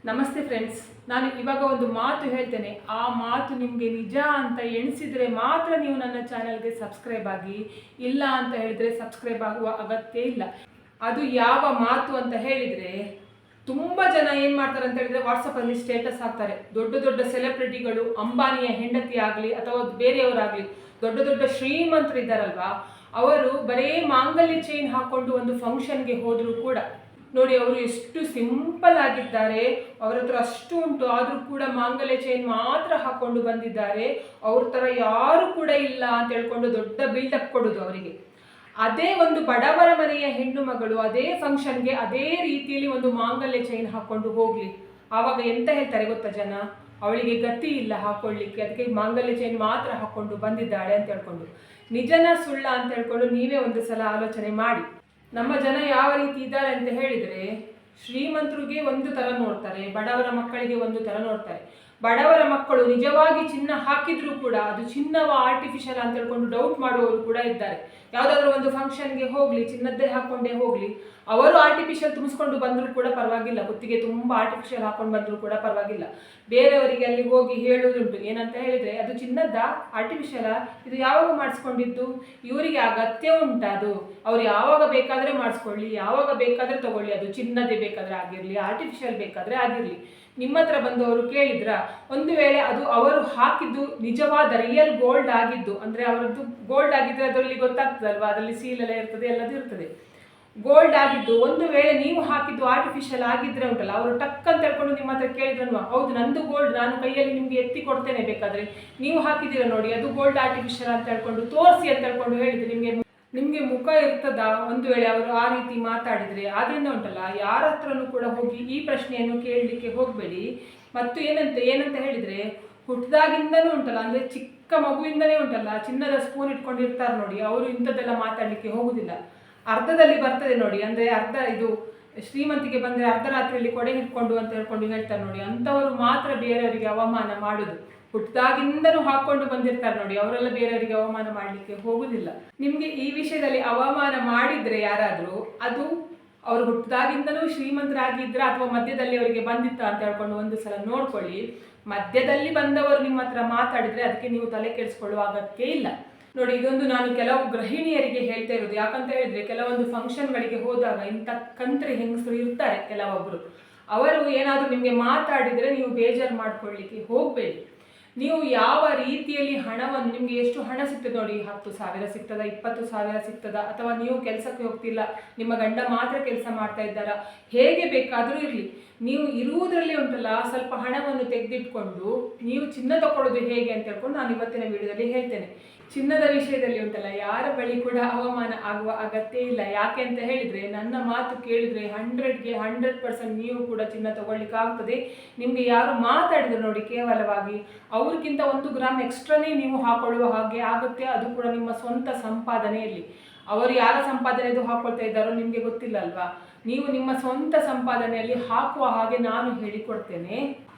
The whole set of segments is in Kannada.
ನಮಸ್ತೆ ಫ್ರೆಂಡ್ಸ್, ನಾನು ಇವಾಗ ಒಂದು ಮಾತು ಹೇಳ್ತೇನೆ. ಆ ಮಾತು ನಿಮಗೆ ನಿಜ ಅಂತ ಎಣಿಸಿದರೆ ಮಾತ್ರ ನೀವು ನನ್ನ ಚಾನಲ್ಗೆ ಸಬ್ಸ್ಕ್ರೈಬ್ ಆಗಿ, ಇಲ್ಲ ಅಂತ ಹೇಳಿದರೆ ಸಬ್ಸ್ಕ್ರೈಬ್ ಆಗುವ ಅಗತ್ಯ ಇಲ್ಲ. ಅದು ಯಾವ ಮಾತು ಅಂತ ಹೇಳಿದರೆ, ತುಂಬ ಜನ ಏನು ಮಾಡ್ತಾರೆ ಅಂತ ಹೇಳಿದರೆ ವಾಟ್ಸಪ್ಪಲ್ಲಿ ಸ್ಟೇಟಸ್ ಹಾಕ್ತಾರೆ. ದೊಡ್ಡ ದೊಡ್ಡ ಸೆಲೆಬ್ರಿಟಿಗಳು, ಅಂಬಾನಿಯ ಹೆಂಡತಿ ಆಗಲಿ ಅಥವಾ ಬೇರೆಯವರಾಗಲಿ, ದೊಡ್ಡ ದೊಡ್ಡ ಶ್ರೀಮಂತರಿದ್ದಾರಲ್ವಾ, ಅವರು ಬರೀ ಮಾಂಗಲ್ಯ ಚೈನ್ ಹಾಕ್ಕೊಂಡು ಒಂದು ಫಂಕ್ಷನ್ಗೆ ಹೋದರೂ ಕೂಡ ನೋಡಿ, ಅವರು ಎಷ್ಟು ಸಿಂಪಲ್ ಆಗಿದ್ದಾರೆ. ಅವ್ರ ಹತ್ರ ಅಷ್ಟು ಉಂಟು, ಆದರೂ ಕೂಡ ಮಾಂಗಲ್ಯ ಚೈನ್ ಮಾತ್ರ ಹಾಕ್ಕೊಂಡು ಬಂದಿದ್ದಾರೆ. ಅವ್ರ ಥರ ಯಾರು ಕೂಡ ಇಲ್ಲ ಅಂತ ಹೇಳ್ಕೊಂಡು ದೊಡ್ಡ ಬಿಲ್ಡಪ್ ಕೊಡೋದು ಅವರಿಗೆ. ಅದೇ ಒಂದು ಬಡವರ ಮನೆಯ ಹೆಣ್ಣು ಮಗಳು ಅದೇ ಫಂಕ್ಷನ್ಗೆ ಅದೇ ರೀತಿಯಲ್ಲಿ ಒಂದು ಮಾಂಗಲ್ಯ ಚೈನ್ ಹಾಕ್ಕೊಂಡು ಹೋಗಲಿ, ಆವಾಗ ಎಂತ ಹೇಳ್ತಾರೆ ಗೊತ್ತಾ ಜನ? ಅವಳಿಗೆ ಗತಿ ಇಲ್ಲ ಹಾಕೊಳ್ಳಿಕ್ಕೆ, ಅದಕ್ಕೆ ಮಾಂಗಲ್ಯ ಚೈನ್ ಮಾತ್ರ ಹಾಕ್ಕೊಂಡು ಬಂದಿದ್ದಾಳೆ ಅಂತ ಹೇಳ್ಕೊಂಡು. ನಿಜನ ಸುಳ್ಳ ಅಂತ ಹೇಳ್ಕೊಂಡು ನೀವೇ ಒಂದು ಸಲ ಆಲೋಚನೆ ಮಾಡಿ. ನಮ್ಮ ಜನ ಯಾವ ರೀತಿ ಇದ್ದಾರೆ ಅಂತ ಹೇಳಿದರೆ, ಶ್ರೀಮಂತರಿಗೆ ಒಂದು ಥರ ನೋಡ್ತಾರೆ, ಬಡವರ ಮಕ್ಕಳಿಗೆ ಒಂದು ಥರ ನೋಡ್ತಾರೆ. ಬಡವರ ಮಕ್ಕಳು ನಿಜವಾಗಿ ಚಿನ್ನ ಹಾಕಿದ್ರೂ ಕೂಡ ಅದು ಚಿನ್ನವ ಆರ್ಟಿಫಿಷಿಯಲ್ ಅಂತ ಹೇಳ್ಕೊಂಡು ಡೌಟ್ ಮಾಡುವವರು ಕೂಡ ಇದ್ದಾರೆ. ಯಾವುದಾದ್ರೂ ಒಂದು ಫಂಕ್ಷನ್ಗೆ ಹೋಗಲಿ, ಚಿನ್ನದ್ದೇ ಹಾಕ್ಕೊಂಡೇ ಹೋಗಲಿ, ಅವರು ಆರ್ಟಿಫಿಷಿಯಲ್ ತುಂಬಿಸ್ಕೊಂಡು ಬಂದರೂ ಕೂಡ ಪರವಾಗಿಲ್ಲ, ಕುತ್ತಿಗೆ ತುಂಬ ಆರ್ಟಿಫಿಷಿಯಲ್ ಹಾಕ್ಕೊಂಡು ಬಂದರೂ ಕೂಡ ಪರವಾಗಿಲ್ಲ. ಬೇರೆಯವರಿಗೆ ಅಲ್ಲಿ ಹೋಗಿ ಹೇಳುವುದುಂಟು, ಏನಂತ ಹೇಳಿದರೆ ಅದು ಚಿನ್ನದ ಆರ್ಟಿಫಿಷಿಯಲಾ, ಇದು ಯಾವಾಗ ಮಾಡಿಸ್ಕೊಂಡಿದ್ದು, ಇವರಿಗೆ ಅಗತ್ಯ ಉಂಟು, ಅದು ಅವ್ರು ಯಾವಾಗ ಬೇಕಾದರೆ ಮಾಡಿಸ್ಕೊಳ್ಳಿ, ಯಾವಾಗ ಬೇಕಾದರೆ ತಗೊಳ್ಳಿ, ಅದು ಚಿನ್ನದೇ ಬೇಕಾದರೆ ಆಗಿರಲಿ, ಆರ್ಟಿಫಿಷಿಯಲ್ ಬೇಕಾದರೆ ಆಗಿರಲಿ. ನಿಮ್ಮ ಹತ್ರ ಬಂದು ಅವರು ಕೇಳಿದ್ರ, ಒಂದು ವೇಳೆ ಅದು ಅವರು ಹಾಕಿದ್ದು ನಿಜವಾದ ರಿಯಲ್ ಗೋಲ್ಡ್ ಆಗಿದ್ದು, ಅಂದರೆ ಅವರದ್ದು ಗೋಲ್ಡ್ ಆಗಿದ್ದರೆ ಅದರಲ್ಲಿ ಗೊತ್ತಾಗ್ತದಲ್ವಾ, ಅದರಲ್ಲಿ ಸೀಲೆಲ್ಲ ಇರ್ತದೆ, ಎಲ್ಲದೂ ಇರ್ತದೆ. ಗೋಲ್ಡ್ ಆಗಿದ್ದು ಒಂದು ವೇಳೆ ನೀವು ಹಾಕಿದ್ದು ಆರ್ಟಿಫಿಷಿಯಲ್ ಆಗಿದ್ರೆ ಉಂಟಲ್ಲ, ಅವರು ಟಕ್ ಅಂತ ಹೇಳ್ಕೊಂಡು ನಿಮ್ಮ ಹತ್ರ ಕೇಳಿದ್ರಲ್ವ, ಹೌದು ನಂದು ಗೋಲ್ಡ್, ನಾನು ಕೈಯಲ್ಲಿ ನಿಮಗೆ ಎತ್ತಿ ಕೊಡ್ತೇನೆ, ಬೇಕಾದರೆ ನೀವು ಹಾಕಿದ್ದೀರ ನೋಡಿ ಅದು ಗೋಲ್ಡ್ ಆರ್ಟಿಫಿಷಿಯಲ್ ಅಂತ ಹೇಳ್ಕೊಂಡು ತೋರಿಸಿ ಅಂತ ಹೇಳ್ಕೊಂಡು ಹೇಳಿದ್ರೆ ನಿಮಗೆ ಮುಖ ಇರ್ತದ? ಒಂದು ವೇಳೆ ಅವರು ಆ ರೀತಿ ಮಾತಾಡಿದರೆ. ಆದ್ದರಿಂದ ಉಂಟಲ್ಲ, ಯಾರ ಹತ್ರನೂ ಕೂಡ ಹೋಗಿ ಈ ಪ್ರಶ್ನೆಯನ್ನು ಕೇಳಲಿಕ್ಕೆ ಹೋಗಬೇಡಿ. ಮತ್ತು ಏನಂತ ಹೇಳಿದರೆ, ಹುಟ್ಟಿದಾಗಿಂದನೂ ಉಂಟಲ್ಲ, ಅಂದರೆ ಚಿಕ್ಕ ಮಗುವಿಂದನೇ ಉಂಟಲ್ಲ, ಚಿನ್ನದ ಸ್ಪೂನ್ ಇಟ್ಕೊಂಡಿರ್ತಾರೆ ನೋಡಿ, ಅವರು ಇಂಥದ್ದೆಲ್ಲ ಮಾತಾಡಲಿಕ್ಕೆ ಹೋಗುದಿಲ್ಲ. ಅರ್ಧದಲ್ಲಿ ಬರ್ತದೆ ನೋಡಿ, ಅಂದರೆ ಅರ್ಧ ಇದು ಶ್ರೀಮಂತಿಗೆ ಬಂದರೆ ಅರ್ಧ ರಾತ್ರಿಯಲ್ಲಿ ಕೊಡೆ ಹಿಡ್ಕೊಂಡು ಅಂತ ಹೇಳ್ಕೊಂಡು ಹೇಳ್ತಾರೆ ನೋಡಿ, ಅಂಥವರು ಮಾತ್ರ ಬೇರೆಯವರಿಗೆ ಅವಮಾನ ಮಾಡೋದು. ಹುಟ್ಟಿದಾಗಿಂದನೂ ಹಾಕ್ಕೊಂಡು ಬಂದಿರ್ತಾರೆ ನೋಡಿ, ಅವರೆಲ್ಲ ಬೇರೆಯವರಿಗೆ ಅವಮಾನ ಮಾಡಲಿಕ್ಕೆ ಹೋಗುದಿಲ್ಲ. ನಿಮಗೆ ಈ ವಿಷಯದಲ್ಲಿ ಅವಮಾನ ಮಾಡಿದರೆ ಯಾರಾದರೂ, ಅದು ಅವರು ಹುಟ್ಟಿದಾಗಿಂದನೂ ಶ್ರೀಮಂತರಾಗಿದ್ದರೆ ಅಥವಾ ಮಧ್ಯದಲ್ಲಿ ಅವರಿಗೆ ಬಂದಿತ್ತ ಅಂತ ಹೇಳ್ಕೊಂಡು ಒಂದು ಸಲ ನೋಡ್ಕೊಳ್ಳಿ. ಮಧ್ಯದಲ್ಲಿ ಬಂದವರು ನಿಮ್ಮ ಹತ್ರ ಮಾತಾಡಿದರೆ ಅದಕ್ಕೆ ನೀವು ತಲೆ ಕೆಡಿಸ್ಕೊಳ್ಳುವ ಅಗತ್ಯ ಇಲ್ಲ. ನೋಡಿ, ಇದೊಂದು ನಾನು ಕೆಲವು ಗೃಹಿಣಿಯರಿಗೆ ಹೇಳ್ತಾ ಇರೋದು. ಯಾಕಂತ ಹೇಳಿದರೆ, ಕೆಲವೊಂದು ಫಂಕ್ಷನ್ಗಳಿಗೆ ಹೋದಾಗ ಇಂಥ ಕಂತ್ರಿ ಹೆಂಗಸರು ಇರ್ತಾರೆ ಕೆಲವೊಬ್ಬರು. ಅವರು ಏನಾದರೂ ನಿಮಗೆ ಮಾತಾಡಿದರೆ ನೀವು ಬೇಜಾರು ಮಾಡ್ಕೊಳ್ಳಿಕ್ಕೆ ಹೋಗಬೇಡಿ. ನೀವು ಯಾವ ರೀತಿಯಲ್ಲಿ ಹಣವನ್ನು, ನಿಮಗೆ ಎಷ್ಟು ಹಣ ಸಿಗ್ತದೆ ನೋಡಿ, 10,000 ಸಿಗ್ತದ, 20,000 ಸಿಗ್ತದ, ಅಥವಾ ನೀವು ಕೆಲಸಕ್ಕೆ ಹೋಗ್ತಿಲ್ಲ, ನಿಮ್ಮ ಗಂಡ ಮಾತ್ರ ಕೆಲಸ ಮಾಡ್ತಾ ಇದ್ದಾರಾ, ಹೇಗೆ ಬೇಕಾದರೂ ಇರಲಿ, ನೀವು ಇರುವುದರಲ್ಲಿ ಉಂಟಲ್ಲ ಸ್ವಲ್ಪ ಹಣವನ್ನು ತೆಗೆದಿಟ್ಕೊಂಡು ನೀವು ಚಿನ್ನ ತಗೊಳ್ಳೋದು ಹೇಗೆ ಅಂತ ಹೇಳ್ಕೊಂಡು ನಾನು ಇವತ್ತಿನ ವಿಡಿಯೋದಲ್ಲಿ ಹೇಳ್ತೇನೆ. ಚಿನ್ನದ ವಿಷಯದಲ್ಲಿ ಉಂಟಲ್ಲ, ಯಾರ ಬಳಿ ಕೂಡ ಅವಮಾನ ಆಗುವ ಅಗತ್ಯ ಇಲ್ಲ. ಯಾಕೆ ಅಂತ ಹೇಳಿದರೆ, ನನ್ನ ಮಾತು ಕೇಳಿದರೆ 100ಗೆ 100% ನೀವು ಕೂಡ ಚಿನ್ನ ತಗೊಳ್ಳಿಕ್ಕೆ ಆಗ್ತದೆ. ನಿಮಗೆ ಯಾರು ಮಾತಾಡಿದ್ರು ನೋಡಿ ಕೇವಲವಾಗಿ, ಅವ್ರಿಗಿಂತ 1 ಗ್ರಾಮ್ ಎಕ್ಸ್ಟ್ರಾನೇ ನೀವು ಹಾಕೊಳ್ಳುವ ಹಾಗೆ ಆಗುತ್ತೆ. ಅದು ಕೂಡ ನಿಮ್ಮ ಸ್ವಂತ ಸಂಪಾದನೆಯಲ್ಲಿ. ಅವರು ಯಾರ ಸಂಪಾದನೆದು ಹಾಕೊಳ್ತಾ ಇದ್ದಾರೋ ನಿಮಗೆ ಗೊತ್ತಿಲ್ಲ ಅಲ್ವಾ. ನೀವು ನಿಮ್ಮ ಸ್ವಂತ ಸಂಪಾದನೆಯಲ್ಲಿ ಹಾಕುವ ಹಾಗೆ ನಾನು ಹೇಳಿಕೊಡ್ತೇನೆ.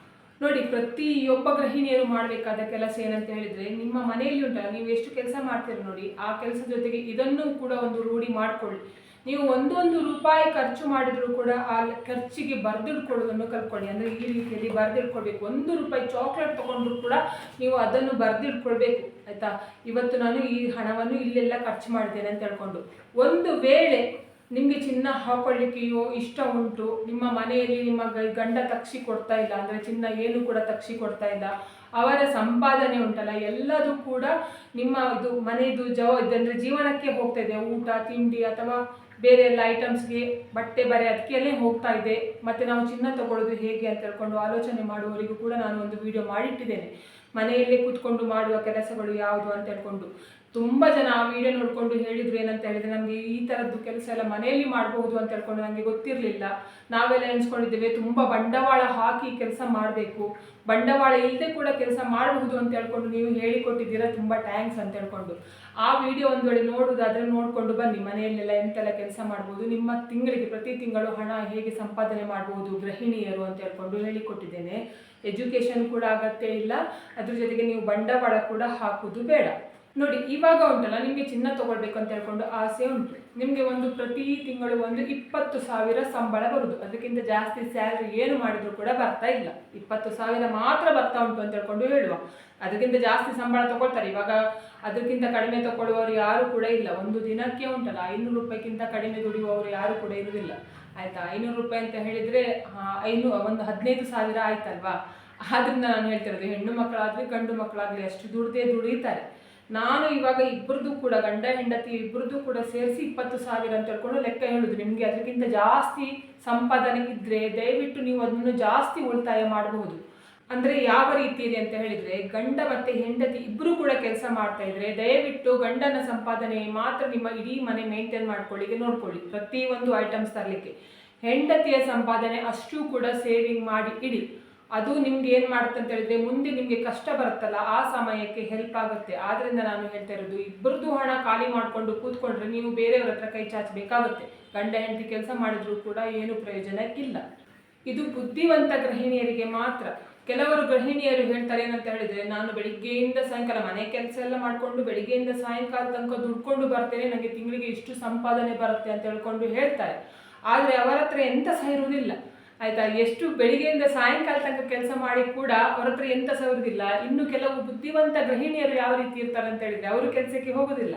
ನೋಡಿ, ಪ್ರತಿಯೊಬ್ಬ ಗೃಹಿಣಿಯರು ಮಾಡಬೇಕಾದ ಕೆಲಸ ಏನಂತ ಹೇಳಿದರೆ, ನಿಮ್ಮ ಮನೆಯಲ್ಲಿ ಉಂಟಲ್ಲ, ನೀವು ಎಷ್ಟು ಕೆಲಸ ಮಾಡ್ತೀರ ನೋಡಿ, ಆ ಕೆಲಸ ಜೊತೆಗೆ ಇದನ್ನು ಕೂಡ ಒಂದು ರೂಢಿ ಮಾಡಿಕೊಳ್ಳಿ. ನೀವು ಒಂದೊಂದು ರೂಪಾಯಿ ಖರ್ಚು ಮಾಡಿದರೂ ಕೂಡ ಆ ಖರ್ಚಿಗೆ ಬರೆದಿಟ್ಕೊಳ್ಳೋದನ್ನು ಕಲ್ತ್ಕೊಳ್ಳಿ. ಅಂದರೆ ಈ ರೀತಿಯಲ್ಲಿ ಬರೆದಿಟ್ಕೊಳ್ಬೇಕು. 1 ರೂಪಾಯಿ ಚಾಕ್ಲೇಟ್ ತೊಗೊಂಡ್ರು ಕೂಡ ನೀವು ಅದನ್ನು ಬರೆದಿಟ್ಕೊಳ್ಬೇಕು, ಆಯಿತಾ? ಇವತ್ತು ನಾನು ಈ ಹಣವನ್ನು ಇಲ್ಲೆಲ್ಲ ಖರ್ಚು ಮಾಡಿದ್ದೇನೆ ಅಂತ ಹೇಳ್ಕೊಂಡು. ಒಂದು ವೇಳೆ ನಿಮಗೆ ಚಿನ್ನ ಹಾಕೊಳ್ಳಿಕ್ಕೆಯೋ ಇಷ್ಟ ಉಂಟು, ನಿಮ್ಮ ಮನೆಯಲ್ಲಿ ನಿಮ್ಮ ಗಂಡ ತಕ್ಷಿ ಕೊಡ್ತಾ ಇಲ್ಲ, ಅಂದರೆ ಚಿನ್ನ ಏನು ಕೂಡ ತಕ್ಷಿ ಕೊಡ್ತಾ ಇಲ್ಲ, ಅವರ ಸಂಪಾದನೆ ಉಂಟಲ್ಲ ಎಲ್ಲದೂ ಕೂಡ ನಿಮ್ಮ ಇದು ಮನೆಯದು ಅಂದರೆ ಜೀವನಕ್ಕೆ ಹೋಗ್ತಾ ಇದೆ, ಊಟ ತಿಂಡಿ ಅಥವಾ ಬೇರೆ ಎಲ್ಲ ಐಟಮ್ಸ್ಗೆ, ಬಟ್ಟೆ ಬರೆ ಅದಕ್ಕೆಲ್ಲೇ ಹೋಗ್ತಾ ಇದೆ. ಮತ್ತು ನಾವು ಚಿನ್ನ ತಗೊಳ್ಳೋದು ಹೇಗೆ ಅಂತ ಹೇಳ್ಕೊಂಡು ಆಲೋಚನೆ ಮಾಡುವವರಿಗೂ ಕೂಡ ನಾನು ಒಂದು ವಿಡಿಯೋ ಮಾಡಿಟ್ಟಿದ್ದೇನೆ, ಮನೆಯಲ್ಲೇ ಕೂತ್ಕೊಂಡು ಮಾಡುವ ಕೆಲಸಗಳು ಯಾವುದು ಅಂತ ಹೇಳ್ಕೊಂಡು. ತುಂಬ ಜನ ಆ ವಿಡಿಯೋ ನೋಡಿಕೊಂಡು ಹೇಳಿದ್ರು, ಏನಂತ ಹೇಳಿದರೆ, ನಮಗೆ ಈ ಥರದ್ದು ಕೆಲಸ ಎಲ್ಲ ಮನೆಯಲ್ಲಿ ಮಾಡಬಹುದು ಅಂತ ಹೇಳ್ಕೊಂಡು ನನಗೆ ಗೊತ್ತಿರಲಿಲ್ಲ. ನಾವೆಲ್ಲ ಎಣಿಸ್ಕೊಂಡಿದ್ದೇವೆ ತುಂಬ ಬಂಡವಾಳ ಹಾಕಿ ಕೆಲಸ ಮಾಡಬೇಕು, ಬಂಡವಾಳ ಇಲ್ಲದೆ ಕೂಡ ಕೆಲಸ ಮಾಡಬಹುದು ಅಂತ ಹೇಳ್ಕೊಂಡು ನೀವು ಹೇಳಿಕೊಟ್ಟಿದ್ದೀರಾ, ತುಂಬ ಥ್ಯಾಂಕ್ಸ್ ಅಂತ ಹೇಳ್ಕೊಂಡು. ಆ ವಿಡಿಯೋ ಒಂದು ವೇಳೆ ನೋಡೋದಾದರೆ ನೋಡಿಕೊಂಡು ಬನ್ನಿ, ಮನೆಯಲ್ಲೆಲ್ಲ ಎಂತೆಲ್ಲ ಕೆಲಸ ಮಾಡ್ಬೋದು, ನಿಮ್ಮ ತಿಂಗಳಿಗೆ ಪ್ರತಿ ತಿಂಗಳು ಹಣ ಹೇಗೆ ಸಂಪಾದನೆ ಮಾಡ್ಬೋದು ಗೃಹಿಣಿಯರು ಅಂತ ಹೇಳ್ಕೊಂಡು ಹೇಳಿಕೊಟ್ಟಿದ್ದೇನೆ. ಎಜುಕೇಷನ್ ಕೂಡ ಅಗತ್ಯ ಇಲ್ಲ, ಅದ್ರ ಜೊತೆಗೆ ನೀವು ಬಂಡವಾಳ ಕೂಡ ಹಾಕೋದು ಬೇಡ. ನೋಡಿ, ಇವಾಗ ಉಂಟಲ್ಲ, ನಿಮಗೆ ಚಿನ್ನ ತೊಗೊಳ್ಬೇಕು ಅಂತ ಹೇಳ್ಕೊಂಡು ಆಸೆ ಉಂಟು, ನಿಮಗೆ ಒಂದು ಪ್ರತಿ ತಿಂಗಳು ಒಂದು 20,000 ಸಂಬಳ ಬರುವುದು. ಅದಕ್ಕಿಂತ ಜಾಸ್ತಿ ಸ್ಯಾಲ್ರಿ ಏನು ಮಾಡಿದ್ರು ಕೂಡ ಬರ್ತಾ ಇಲ್ಲ. 20,000 ಮಾತ್ರ ಬರ್ತಾ ಉಂಟು ಅಂತ ಹೇಳ್ಕೊಂಡು ಹೇಳುವ. ಅದಕ್ಕಿಂತ ಜಾಸ್ತಿ ಸಂಬಳ ತಗೊಳ್ತಾರೆ ಇವಾಗ. ಅದಕ್ಕಿಂತ ಕಡಿಮೆ ತಗೊಳ್ಳುವವರು ಯಾರು ಕೂಡ ಇಲ್ಲ. ಒಂದು ದಿನಕ್ಕೆ ಉಂಟಲ್ಲ 500 ರೂಪಾಯಿಗಿಂತ ಕಡಿಮೆ ದುಡಿಯುವವರು ಯಾರು ಕೂಡ ಇರುವುದಿಲ್ಲ. ಆಯ್ತಾ, 500 ರೂಪಾಯಿ ಅಂತ ಹೇಳಿದರೆ ಒಂದು 15,000 ಆಯ್ತಲ್ವಾ. ಆದ್ರಿಂದ ನಾನು ಹೇಳ್ತಿರೋದು, ಹೆಣ್ಣು ಮಕ್ಕಳಾಗಲಿ ಗಂಡು ಮಕ್ಕಳಾಗಲಿ ಅಷ್ಟು ದುಡಿತಾರೆ. ನಾನು ಇವಾಗ ಇಬ್ಬರದು ಕೂಡ, ಗಂಡ ಹೆಂಡತಿ ಇಬ್ಬರದು ಕೂಡ ಸೇರಿಸಿ 20,000 ಅಂತ ಹೇಳ್ಕೊಂಡು ಲೆಕ್ಕ ಹೇಳುದು. ನಿಮಗೆ ಅದಕ್ಕಿಂತ ಜಾಸ್ತಿ ಸಂಪಾದನೆ ಇದ್ದರೆ ದಯವಿಟ್ಟು ನೀವು ಅದನ್ನು ಜಾಸ್ತಿ ಉಳಿತಾಯ ಮಾಡಬಹುದು. ಅಂದರೆ ಯಾವ ರೀತಿಯಲ್ಲಿ ಅಂತ ಹೇಳಿದರೆ, ಗಂಡ ಮತ್ತು ಹೆಂಡತಿ ಇಬ್ಬರು ಕೂಡ ಕೆಲಸ ಮಾಡ್ತಾ ಇದ್ರೆ ದಯವಿಟ್ಟು ಗಂಡನ ಸಂಪಾದನೆ ಮಾತ್ರ ನಿಮ್ಮ ಇಡೀ ಮನೆ ಮೇಂಟೈನ್ ಮಾಡ್ಕೊಳ್ಳಿಕ್ಕೆ ನೋಡ್ಕೊಳ್ಳಿ, ಪ್ರತಿಯೊಂದು ಐಟಮ್ಸ್ ತರಲಿಕ್ಕೆ. ಹೆಂಡತಿಯ ಸಂಪಾದನೆ ಅಷ್ಟು ಕೂಡ ಸೇವಿಂಗ್ ಮಾಡಿ ಇಡಿ. ಅದು ನಿಮ್ಗೆ ಏನು ಮಾಡುತ್ತೆ ಅಂತ ಹೇಳಿದ್ರೆ, ಮುಂದೆ ನಿಮಗೆ ಕಷ್ಟ ಬರುತ್ತಲ್ಲ ಆ ಸಮಯಕ್ಕೆ ಹೆಲ್ಪ್ ಆಗುತ್ತೆ. ಆದ್ರಿಂದ ನಾನು ಹೇಳ್ತಾ ಇರೋದು, ಇಬ್ಬರದು ಹಣ ಖಾಲಿ ಮಾಡಿಕೊಂಡು ಕೂತ್ಕೊಂಡ್ರೆ ನೀವು ಬೇರೆಯವ್ರ ಹತ್ರ ಕೈ ಚಾಚಬೇಕಾಗುತ್ತೆ. ಗಂಡ ಹೆಂಡತಿ ಕೆಲಸ ಮಾಡಿದ್ರು ಕೂಡ ಏನು ಪ್ರಯೋಜನಕ್ಕಿಲ್ಲ. ಇದು ಬುದ್ಧಿವಂತ ಗೃಹಿಣಿಯರಿಗೆ ಮಾತ್ರ. ಕೆಲವರು ಗೃಹಿಣಿಯರು ಹೇಳ್ತಾರೆ ಏನಂತ ಹೇಳಿದ್ರೆ, ನಾನು ಬೆಳಿಗ್ಗೆಯಿಂದ ಸಾಯಂಕಾಲ ಮನೆ ಕೆಲಸ ಎಲ್ಲ ಮಾಡಿಕೊಂಡು ಬೆಳಿಗ್ಗೆಯಿಂದ ಸಾಯಂಕಾಲ ತನಕ ದುಡ್ಕೊಂಡು ಬರ್ತೇನೆ, ನನಗೆ ತಿಂಗಳಿಗೆ ಇಷ್ಟು ಸಂಪಾದನೆ ಬರುತ್ತೆ ಅಂತ ಹೇಳ್ಕೊಂಡು ಹೇಳ್ತಾರೆ. ಆದರೆ ಅವರ ಹತ್ರ ಎಂತ ಸಹ ಇರುವುದಿಲ್ಲ. ಆಯ್ತಾ, ಎಷ್ಟು ಬೆಳಿಗ್ಗೆಯಿಂದ ಸಾಯಂಕಾಲ ತನಕ ಕೆಲಸ ಮಾಡಿ ಕೂಡ ಅವ್ರ ಹತ್ರ ಎಂತ ಸಹ ಇರುವುದಿಲ್ಲ. ಇನ್ನು ಕೆಲವು ಬುದ್ಧಿವಂತ ಗೃಹಿಣಿಯರು ಯಾವ ರೀತಿ ಇರ್ತಾರೆ ಅಂತ ಹೇಳಿದ್ರೆ, ಅವರು ಕೆಲಸಕ್ಕೆ ಹೋಗೋದಿಲ್ಲ.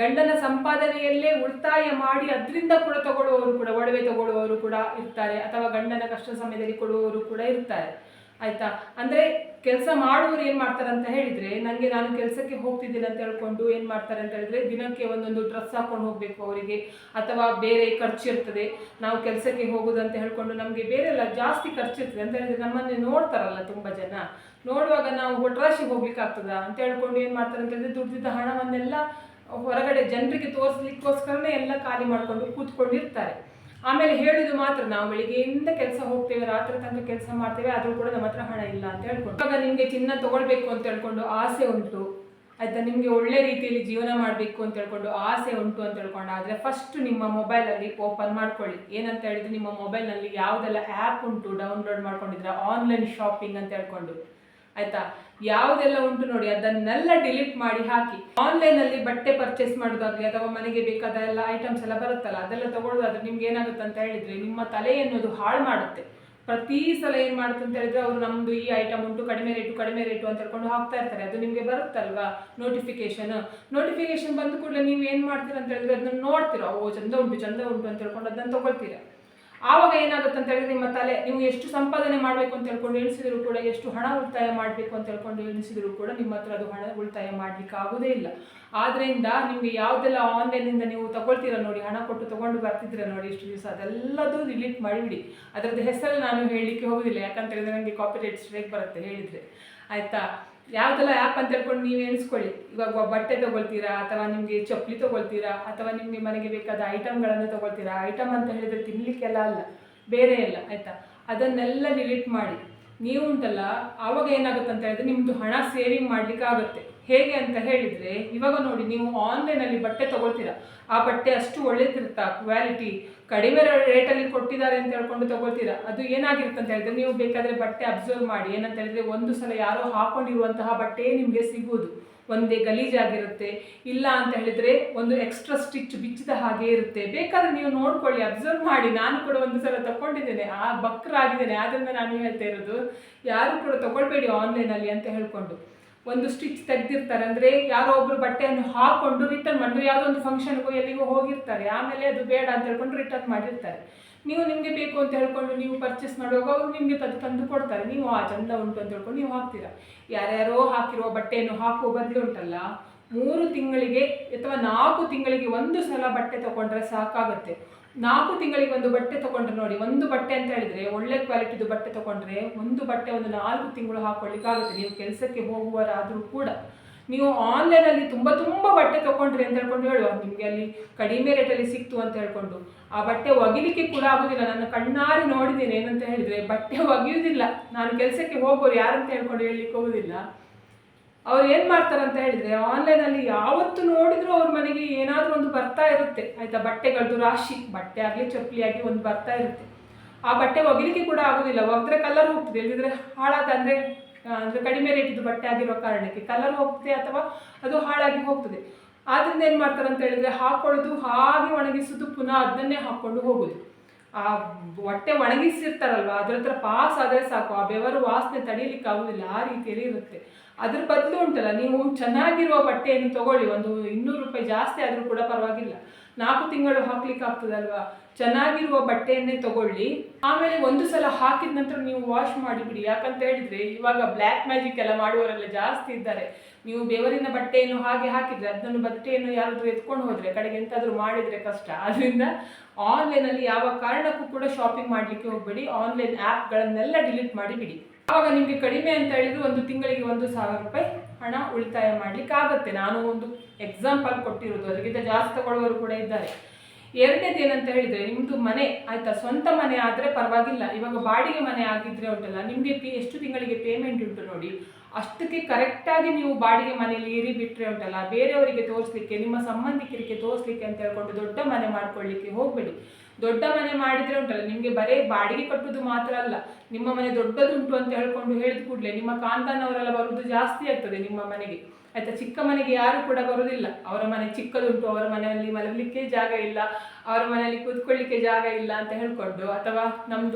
ಗಂಡನ ಸಂಪಾದನೆಯಲ್ಲೇ ಉಳಿತಾಯ ಮಾಡಿ ಅದರಿಂದ ಕೂಡ ತಗೊಳ್ಳುವವರು ಕೂಡ, ಒಡವೆ ತಗೊಳ್ಳುವವರು ಕೂಡ ಇರ್ತಾರೆ, ಅಥವಾ ಗಂಡನ ಕಷ್ಟ ಸಮಯದಲ್ಲಿ ಕೊಡುವವರು ಕೂಡ ಇರ್ತಾರೆ. ಆಯ್ತಾ, ಅಂದರೆ ಕೆಲಸ ಮಾಡುವವರು ಏನು ಮಾಡ್ತಾರೆ ಅಂತ ಹೇಳಿದರೆ, ನಾನು ಕೆಲಸಕ್ಕೆ ಹೋಗ್ತಿದ್ದೀನಿ ಅಂತ ಹೇಳ್ಕೊಂಡು ಏನು ಮಾಡ್ತಾರೆ ಅಂತ ಹೇಳಿದ್ರೆ, ದಿನಕ್ಕೆ ಒಂದೊಂದು ಡ್ರೆಸ್ ಹಾಕೊಂಡು ಹೋಗಬೇಕು ಅವರಿಗೆ, ಅಥವಾ ಬೇರೆ ಖರ್ಚು ಇರ್ತದೆ. ನಾವು ಕೆಲಸಕ್ಕೆ ಹೋಗೋದಂತ ಹೇಳ್ಕೊಂಡು ನಮಗೆ ಬೇರೆ ಎಲ್ಲ ಜಾಸ್ತಿ ಖರ್ಚು ಇರ್ತದೆ ಅಂತ ಹೇಳಿದ್ರೆ, ನಮ್ಮನ್ನೇ ನೋಡ್ತಾರಲ್ಲ ತುಂಬ ಜನ. ನೋಡುವಾಗ ನಾವು ಒಟ್ರಾಶಿ ಹೋಗ್ಲಿಕ್ಕೆ ಆಗ್ತದ ಅಂತ ಹೇಳ್ಕೊಂಡು ಏನು ಮಾಡ್ತಾರೆ ಅಂತ ಹೇಳಿದ್ರೆ, ದುಡ್ದಿದ್ದ ಹಣವನ್ನೆಲ್ಲ ಹೊರಗಡೆ ಜನರಿಗೆ ತೋರಿಸ್ಲಿಕ್ಕೋಸ್ಕರನೇ ಎಲ್ಲ ಖಾಲಿ ಮಾಡಿಕೊಂಡು ಕೂತ್ಕೊಂಡಿರ್ತಾರೆ. ಆಮೇಲೆ ಹೇಳುದು ಮಾತ್ರ, ನಾವು ಬೆಳಿಗ್ಗೆಯಿಂದ ಕೆಲಸ ಹೋಗ್ತೇವೆ, ರಾತ್ರಿ ತನಕ ಕೆಲಸ ಮಾಡ್ತೇವೆ, ಆದರೂ ಕೂಡ ನಮ್ಮ ಹತ್ರ ಹಣ ಇಲ್ಲ ಅಂತ ಹೇಳ್ಕೊಂಡು. ಇವಾಗ ನಿಮಗೆ ಚಿನ್ನ ತಗೊಳ್ಬೇಕು ಅಂತ ಹೇಳ್ಕೊಂಡು ಆಸೆ ಉಂಟು, ಆಯ್ತಾ, ನಿಮಗೆ ಒಳ್ಳೆ ರೀತಿಯಲ್ಲಿ ಜೀವನ ಮಾಡಬೇಕು ಅಂತ ಹೇಳ್ಕೊಂಡು ಆಸೆ ಉಂಟು ಅಂತ ಹೇಳ್ಕೊಂಡು, ಆದರೆ ಫಸ್ಟ್ ನಿಮ್ಮ ಮೊಬೈಲಲ್ಲಿ ಓಪನ್ ಮಾಡ್ಕೊಳ್ಳಿ. ಏನಂತ ಹೇಳಿದ್ರೆ, ನಿಮ್ಮ ಮೊಬೈಲ್ನಲ್ಲಿ ಯಾವುದೆಲ್ಲ ಆ್ಯಪ್ ಉಂಟು ಡೌನ್ಲೋಡ್ ಮಾಡ್ಕೊಂಡಿದ್ರೆ ಆನ್ಲೈನ್ ಶಾಪಿಂಗ್ ಅಂತ ಹೇಳ್ಕೊಂಡು, ಆಯ್ತಾ, ಯಾವುದೆಲ್ಲ ಉಂಟು ನೋಡಿ ಅದನ್ನೆಲ್ಲ ಡಿಲೀಟ್ ಮಾಡಿ ಹಾಕಿ. ಆನ್ಲೈನಲ್ಲಿ ಬಟ್ಟೆ ಪರ್ಚೇಸ್ ಮಾಡೋದಾಗಲಿ ಅಥವಾ ಮನೆಗೆ ಬೇಕಾದ ಎಲ್ಲ ಐಟಮ್ಸ್ ಎಲ್ಲ ಬರುತ್ತಲ್ಲ, ಅದೆಲ್ಲ ತಗೊಳ್ಳೋದಾದ್ರೆ ನಿಮ್ಗೆ ಏನಾಗುತ್ತೆ ಅಂತ ಹೇಳಿದ್ರೆ, ನಿಮ್ಮ ತಲೆ ಎನ್ನುವುದು ಹಾಳು ಮಾಡುತ್ತೆ. ಪ್ರತಿ ಸಲ ಏನು ಮಾಡುತ್ತೆ ಅಂತ ಹೇಳಿದ್ರೆ, ಅವರು ನಮ್ಮದು ಈ ಐಟಮ್ ಉಂಟು, ಕಡಿಮೆ ರೇಟು ಅಂತ ಹೇಳ್ಕೊಂಡು ಹಾಕ್ತಾ ಇರ್ತಾರೆ. ಅದು ನಿಮಗೆ ಬರುತ್ತಲ್ವಾ ನೋಟಿಫಿಕೇಶನ್ ಬಂದ ಕೂಡಲೇ ನೀವು ಏನು ಮಾಡ್ತೀರ ಅಂತ ಹೇಳಿದ್ರೆ, ಅದನ್ನು ನೋಡ್ತೀರಾ, ಓ ಚಂದ ಉಂಟು ಅಂತ ಹೇಳ್ಕೊಂಡು ಅದನ್ನು ತಗೊಳ್ತೀರಾ. ಆವಾಗ ಏನಾಗುತ್ತೆ ಅಂತ ಹೇಳಿದ್ರೆ, ನಿಮ್ಮ ತಲೆ, ನೀವು ಎಷ್ಟು ಸಂಪಾದನೆ ಮಾಡಬೇಕು ಅಂತ ಹೇಳ್ಕೊಂಡು ಎಣಿಸಿದ್ರು ಕೂಡ, ಎಷ್ಟು ಹಣ ಉಳಿತಾಯ ಮಾಡಬೇಕು ಅಂತ ಹೇಳ್ಕೊಂಡು ಎಣಿಸಿದ್ರು ಕೂಡ ನಿಮ್ಮ ಹತ್ರ ಅದು ಹಣ ಉಳಿತಾಯ ಮಾಡಲಿಕ್ಕೆ ಆಗೋದೇ ಇಲ್ಲ. ಆದ್ದರಿಂದ ನಿಮಗೆ ಯಾವುದೆಲ್ಲ ಆನ್ಲೈನಿಂದ ನೀವು ತಗೊಳ್ತೀರ ನೋಡಿ, ಹಣ ಕೊಟ್ಟು ತೊಗೊಂಡು ಬರ್ತಿದ್ದೀರ ನೋಡಿ ಇಷ್ಟು ದಿವಸ, ಅದೆಲ್ಲದೂ ಡಿಲೀಟ್ ಮಾಡಿಬಿಡಿ. ಅದರದ್ದು ಹೆಸರು ನಾನು ಹೇಳಲಿಕ್ಕೆ ಹೋಗೋದಿಲ್ಲ, ಯಾಕಂತ ಹೇಳಿದ್ರೆ ನನಗೆ ಕಾಪಿರೈಟ್ ಸ್ಟ್ರೈಕ್ ಬರುತ್ತೆ ಹೇಳಿದರೆ. ಆಯಿತಾ, ಯಾವುದೆಲ್ಲ ಆ್ಯಪ್ ಅಂತ ಹೇಳ್ಕೊಂಡು ನೀವು ಎಣಿಸ್ಕೊಳ್ಳಿ. ಇವಾಗ ಬಟ್ಟೆ ತೊಗೊಳ್ತೀರಾ, ಅಥವಾ ನಿಮಗೆ ಚಪ್ಪಲಿ ತೊಗೊಳ್ತೀರಾ, ಅಥವಾ ನಿಮಗೆ ಮನೆಗೆ ಬೇಕಾದ ಐಟಮ್ಗಳನ್ನು ತೊಗೊಳ್ತೀರಾ. ಐಟಮ್ ಅಂತ ಹೇಳಿದರೆ ತಿನ್ನಲಿಕ್ಕೆಲ್ಲ ಅಲ್ಲ, ಬೇರೆ ಎಲ್ಲ. ಆಯಿತಾ, ಅದನ್ನೆಲ್ಲ ಡಿಲೀಟ್ ಮಾಡಿ. ನೀವು ಉಂಟಲ್ಲ, ಆವಾಗ ಏನಾಗುತ್ತೆ ಅಂತ ಹೇಳಿದ್ರೆ, ನಿಮ್ಮದು ಹಣ ಸೇವಿಂಗ್ ಮಾಡಲಿಕ್ಕೆ ಆಗುತ್ತೆ. ಹೇಗೆ ಅಂತ ಹೇಳಿದರೆ, ಇವಾಗ ನೋಡಿ, ನೀವು ಆನ್ಲೈನಲ್ಲಿ ಬಟ್ಟೆ ತೊಗೊಳ್ತೀರಾ, ಆ ಬಟ್ಟೆ ಅಷ್ಟು ಒಳ್ಳೇದಿರುತ್ತಾ, ಕ್ವಾಲಿಟಿ ಕಡಿಮೆ ರೇಟಲ್ಲಿ ಕೊಟ್ಟಿದ್ದಾರೆ ಅಂತ ಹೇಳ್ಕೊಂಡು ತೊಗೊಳ್ತೀರಾ. ಅದು ಏನಾಗಿರುತ್ತೆ ಅಂತ ಹೇಳಿದ್ರೆ, ನೀವು ಬೇಕಾದರೆ ಬಟ್ಟೆ ಅಬ್ಸರ್ವ್ ಮಾಡಿ. ಏನಂತ ಹೇಳಿದ್ರೆ, ಒಂದು ಸಲ ಯಾರೋ ಹಾಕೊಂಡಿರುವಂತಹ ಬಟ್ಟೆ ನಿಮಗೆ ಸಿಗುವುದು, ಒಂದೇ ಗಲೀಜಾಗಿರುತ್ತೆ, ಇಲ್ಲ ಅಂತ ಹೇಳಿದರೆ ಒಂದು ಎಕ್ಸ್ಟ್ರಾ ಸ್ಟಿಚ್ ಬಿಚ್ಚಿದ ಹಾಗೆ ಇರುತ್ತೆ. ಬೇಕಾದರೆ ನೀವು ನೋಡ್ಕೊಳ್ಳಿ, ಅಬ್ಸರ್ವ್ ಮಾಡಿ. ನಾನು ಕೂಡ ಒಂದು ಸಲ ತಗೊಂಡಿದ್ದೇನೆ, ಆ ಬಕ್ರಾಗಿದ್ದೇನೆ. ಆದ್ದರಿಂದ ನಾನು ಹೇಳ್ತಾ ಇರೋದು, ಯಾರು ಕೂಡ ತಗೊಳ್ಬೇಡಿ ಆನ್ಲೈನಲ್ಲಿ ಅಂತ ಹೇಳ್ಕೊಂಡು. ಒಂದು ಸ್ಟಿಚ್ ತೆಗೆದಿರ್ತಾರೆ, ಅಂದರೆ ಯಾರೋ ಒಬ್ಬರು ಬಟ್ಟೆಯನ್ನು ಹಾಕೊಂಡು ರಿಟರ್ನ್ ಮಾಡಿದ್ರೆ, ಯಾವುದೋ ಒಂದು ಫಂಕ್ಷನ್ಗೂ ಎಲ್ಲಿಗೂ ಹೋಗಿರ್ತಾರೆ, ಆಮೇಲೆ ಅದು ಬೇಡ ಅಂತ ಹೇಳ್ಕೊಂಡು ರಿಟರ್ನ್ ಮಾಡಿರ್ತಾರೆ. ನೀವು ನಿಮಗೆ ಬೇಕು ಅಂತ ಹೇಳ್ಕೊಂಡು ನೀವು ಪರ್ಚೇಸ್ ಮಾಡುವಾಗ ಅವರು ನಿಮಗೆ ತಂದು ಕೊಡ್ತಾರೆ. ನೀವು ಚಂದ ಉಂಟು ಅಂತ ಹೇಳ್ಕೊಂಡು ನೀವು ಹಾಕ್ತೀರಾ. ಯಾರ್ಯಾರೋ ಹಾಕಿರುವ ಬಟ್ಟೆಯನ್ನು ಹಾಕುವ ಬದಲು ಉಂಟಲ್ಲ, 3 ತಿಂಗಳಿಗೆ ಅಥವಾ 4 ತಿಂಗಳಿಗೆ ಒಂದು ಸಲ ಬಟ್ಟೆ ತೊಗೊಂಡ್ರೆ ಸಾಕಾಗುತ್ತೆ. 4 ತಿಂಗಳಿಗೆ ಒಂದು ಬಟ್ಟೆ ತೊಗೊಂಡ್ರೆ ನೋಡಿ, ಒಂದು ಬಟ್ಟೆ ಅಂತ ಹೇಳಿದರೆ ಒಳ್ಳೆ ಕ್ವಾಲಿಟಿದು ಬಟ್ಟೆ ತೊಗೊಂಡ್ರೆ ಒಂದು ಬಟ್ಟೆ ಒಂದು 4 ತಿಂಗಳು ಹಾಕೊಳ್ಳಿಕ್ಕಾಗುತ್ತೆ. ನೀವು ಕೆಲಸಕ್ಕೆ ಹೋಗುವರಾದರೂ ಕೂಡ. ನೀವು ಆನ್ಲೈನಲ್ಲಿ ತುಂಬ ಬಟ್ಟೆ ತೊಗೊಂಡ್ರಿ ಅಂತ ಹೇಳ್ಕೊಂಡು ಹೇಳುವ, ನಿಮಗೆ ಅಲ್ಲಿ ಕಡಿಮೆ ರೇಟಲ್ಲಿ ಸಿಕ್ತು ಅಂತ ಹೇಳ್ಕೊಂಡು ಆ ಬಟ್ಟೆ ಒಗಿಲಿಕ್ಕೆ ಕೂಡ ಆಗೋದಿಲ್ಲ. ನಾನು ಕಣ್ಣಾರಿ ನೋಡಿದ್ದೇನೆ. ಏನಂತ ಹೇಳಿದರೆ, ಬಟ್ಟೆ ಒಗೆಯುವುದಿಲ್ಲ. ನಾನು ಕೆಲಸಕ್ಕೆ ಹೋಗೋರು ಯಾರಂತ ಹೇಳ್ಕೊಂಡು ಹೇಳಲಿಕ್ಕೆ ಹೋಗೋದಿಲ್ಲ. ಅವ್ರು ಏನು ಮಾಡ್ತಾರೆ ಅಂತ ಹೇಳಿದರೆ, ಆನ್ಲೈನಲ್ಲಿ ಯಾವತ್ತು ನೋಡಿದ್ರು ಅವ್ರ ಮನೆಗೆ ಏನಾದರೂ ಒಂದು ಬರ್ತಾ ಇರುತ್ತೆ. ಆಯಿತಾ, ಬಟ್ಟೆಗಳದ್ದು ರಾಶಿ, ಬಟ್ಟೆ ಆಗಲಿ ಚಪ್ಪಲಿ ಆಗಿ ಒಂದು ಬರ್ತಾ ಇರುತ್ತೆ. ಆ ಬಟ್ಟೆ ಒಗಿಲಿಕ್ಕೆ ಕೂಡ ಆಗೋದಿಲ್ಲ. ಒಗೆದ್ರೆ ಕಲರ್ ಹೋಗ್ತದೆ, ಇಲ್ಲದಿದ್ರೆ ಹಾಳಾದ ಅಂದರೆ ಕಡಿಮೆ ರೇಟಿದ್ದು ಬಟ್ಟೆ ಆಗಿರೋ ಕಾರಣಕ್ಕೆ ಕಲರ್ ಹೋಗ್ತದೆ ಅಥವಾ ಅದು ಹಾಳಾಗಿ ಹೋಗ್ತದೆ. ಆದ್ದರಿಂದ ಏನು ಮಾಡ್ತಾರೆ ಅಂತ ಹೇಳಿದರೆ ಹಾಕೊಳ್ಳೋದು ಹಾಗೆ ಒಣಗಿಸೋದು, ಪುನಃ ಅದನ್ನೇ ಹಾಕ್ಕೊಂಡು ಹೋಗೋದು. ಆ ಹೊಟ್ಟೆ ಒಣಗಿಸಿರ್ತಾರಲ್ವ ಅದ್ರ ಹತ್ರ ಪಾಸ್ ಆದರೆ ಸಾಕು, ಆ ಬೆವರು ವಾಸನೆ ತಡೀಲಿಕ್ಕೆ ಆಗೋದಿಲ್ಲ, ಆ ರೀತಿಯಲ್ಲಿ ಇರುತ್ತೆ. ಅದ್ರ ಬದಲು ಉಂಟಲ್ಲ, ನೀವು ಚೆನ್ನಾಗಿರುವ ಬಟ್ಟೆಯನ್ನು ತಗೊಳ್ಳಿ, ಒಂದು 200 ರೂಪಾಯಿ ಜಾಸ್ತಿ ಆದರೂ ಕೂಡ ಪರವಾಗಿಲ್ಲ, 4 ತಿಂಗಳು ಹಾಕ್ಲಿಕ್ಕೆ ಆಗ್ತದಲ್ವಾ. ಚೆನ್ನಾಗಿರುವ ಬಟ್ಟೆಯನ್ನೇ ತಗೊಳ್ಳಿ, ಆಮೇಲೆ ಒಂದು ಸಲ ಹಾಕಿದ ನಂತರ ನೀವು ವಾಶ್ ಮಾಡಿಬಿಡಿ. ಯಾಕಂತ ಹೇಳಿದ್ರೆ ಇವಾಗ ಬ್ಲ್ಯಾಕ್ ಮ್ಯಾಜಿಕ್ ಎಲ್ಲ ಮಾಡುವವರೆಲ್ಲ ಜಾಸ್ತಿ ಇದ್ದಾರೆ. ನೀವು ಬೆವರಿನ ಬಟ್ಟೆಯನ್ನು ಹಾಗೆ ಹಾಕಿದ್ರೆ ಅದನ್ನು ಬಟ್ಟೆಯನ್ನು ಯಾರಾದರೂ ಎತ್ಕೊಂಡು ಹೋದರೆ ಕಡೆಗೆ ಎಂತಾದರೂ ಮಾಡಿದರೆ ಕಷ್ಟ. ಆದ್ದರಿಂದ ಆನ್ಲೈನಲ್ಲಿ ಯಾವ ಕಾರಣಕ್ಕೂ ಕೂಡ ಶಾಪಿಂಗ್ ಮಾಡಲಿಕ್ಕೆ ಹೋಗಬೇಡಿ. ಆನ್ಲೈನ್ ಆ್ಯಪ್ಗಳನ್ನೆಲ್ಲ ಡಿಲೀಟ್ ಮಾಡಿಬಿಡಿ. ಆವಾಗ ನಿಮಗೆ ಕಡಿಮೆ ಅಂತ ಹೇಳಿದ್ರು ಒಂದು ತಿಂಗಳಿಗೆ 1,000 ರೂಪಾಯಿ ಹಣ ಉಳಿತಾಯ ಮಾಡಲಿಕ್ಕೆ ಆಗುತ್ತೆ. ನಾನು ಒಂದು ಎಕ್ಸಾಂಪಲ್ ಕೊಟ್ಟಿರೋದು, ಅದಕ್ಕಿಂತ ಜಾಸ್ತಿ ತಗೊಳ್ಳೋರು ಕೂಡ ಇದ್ದಾರೆ. ಎರಡನೇದು ಏನಂತ ಹೇಳಿದರೆ, ನಿಮ್ಮದು ಮನೆ ಆಯಿತಾ, ಸ್ವಂತ ಮನೆ ಆದರೆ ಪರವಾಗಿಲ್ಲ. ಇವಾಗ ಬಾಡಿಗೆ ಮನೆ ಆಗಿದ್ರೆ ಉಂಟಲ್ಲ, ನಿಮಗೆ ಎಷ್ಟು ತಿಂಗಳಿಗೆ ಪೇಮೆಂಟ್ ಉಂಟು ನೋಡಿ, ಅಷ್ಟಕ್ಕೆ ಕರೆಕ್ಟಾಗಿ ನೀವು ಬಾಡಿಗೆ ಮನೆಯಲ್ಲಿ ಇರಿ ಬಿಟ್ಟರೆ ಉಂಟಲ್ಲ, ಬೇರೆಯವರಿಗೆ ತೋರಿಸ್ಲಿಕ್ಕೆ, ನಿಮ್ಮ ಸಂಬಂಧಿಕರಿಗೆ ತೋರಿಸ್ಲಿಕ್ಕೆ ಅಂತ ಹೇಳ್ಕೊಂಡು ದೊಡ್ಡ ಮನೆ ಮಾಡ್ಕೊಳ್ಳಿಕ್ಕೆ ಹೋಗಬೇಡಿ. ದೊಡ್ಡ ಮನೆ ಮಾಡಿದರೆ ಉಂಟಲ್ಲ, ನಿಮಗೆ ಬರೀ ಬಾಡಿಗೆ ಕಟ್ಟೋದು ಮಾತ್ರ ಅಲ್ಲ, ನಿಮ್ಮ ಮನೆ ದೊಡ್ಡದುಂಟು ಅಂತ ಹೇಳ್ಕೊಂಡು ಹೇಳಿದ ಕೂಡಲೇ ನಿಮ್ಮ ಕಾಂತಾನವರೆಲ್ಲ ಬರೋದು ಜಾಸ್ತಿ ಆಗ್ತದೆ ನಿಮ್ಮ ಮನೆಗೆ ಆಯಿತಾ. ಚಿಕ್ಕ ಮನೆಗೆ ಯಾರು ಕೂಡ ಬರೋದಿಲ್ಲ. ಅವರ ಮನೆ ಚಿಕ್ಕದುಂಟು, ಅವರ ಮನೆಯಲ್ಲಿ ಮಲಗಲಿಕ್ಕೆ ಜಾಗ ಇಲ್ಲ, ಅವರ ಮನೆಯಲ್ಲಿ ಕೂತ್ಕೊಳ್ಳಿಕ್ಕೆ ಜಾಗ ಇಲ್ಲ ಅಂತ ಹೇಳ್ಕೊಂಡು, ಅಥವಾ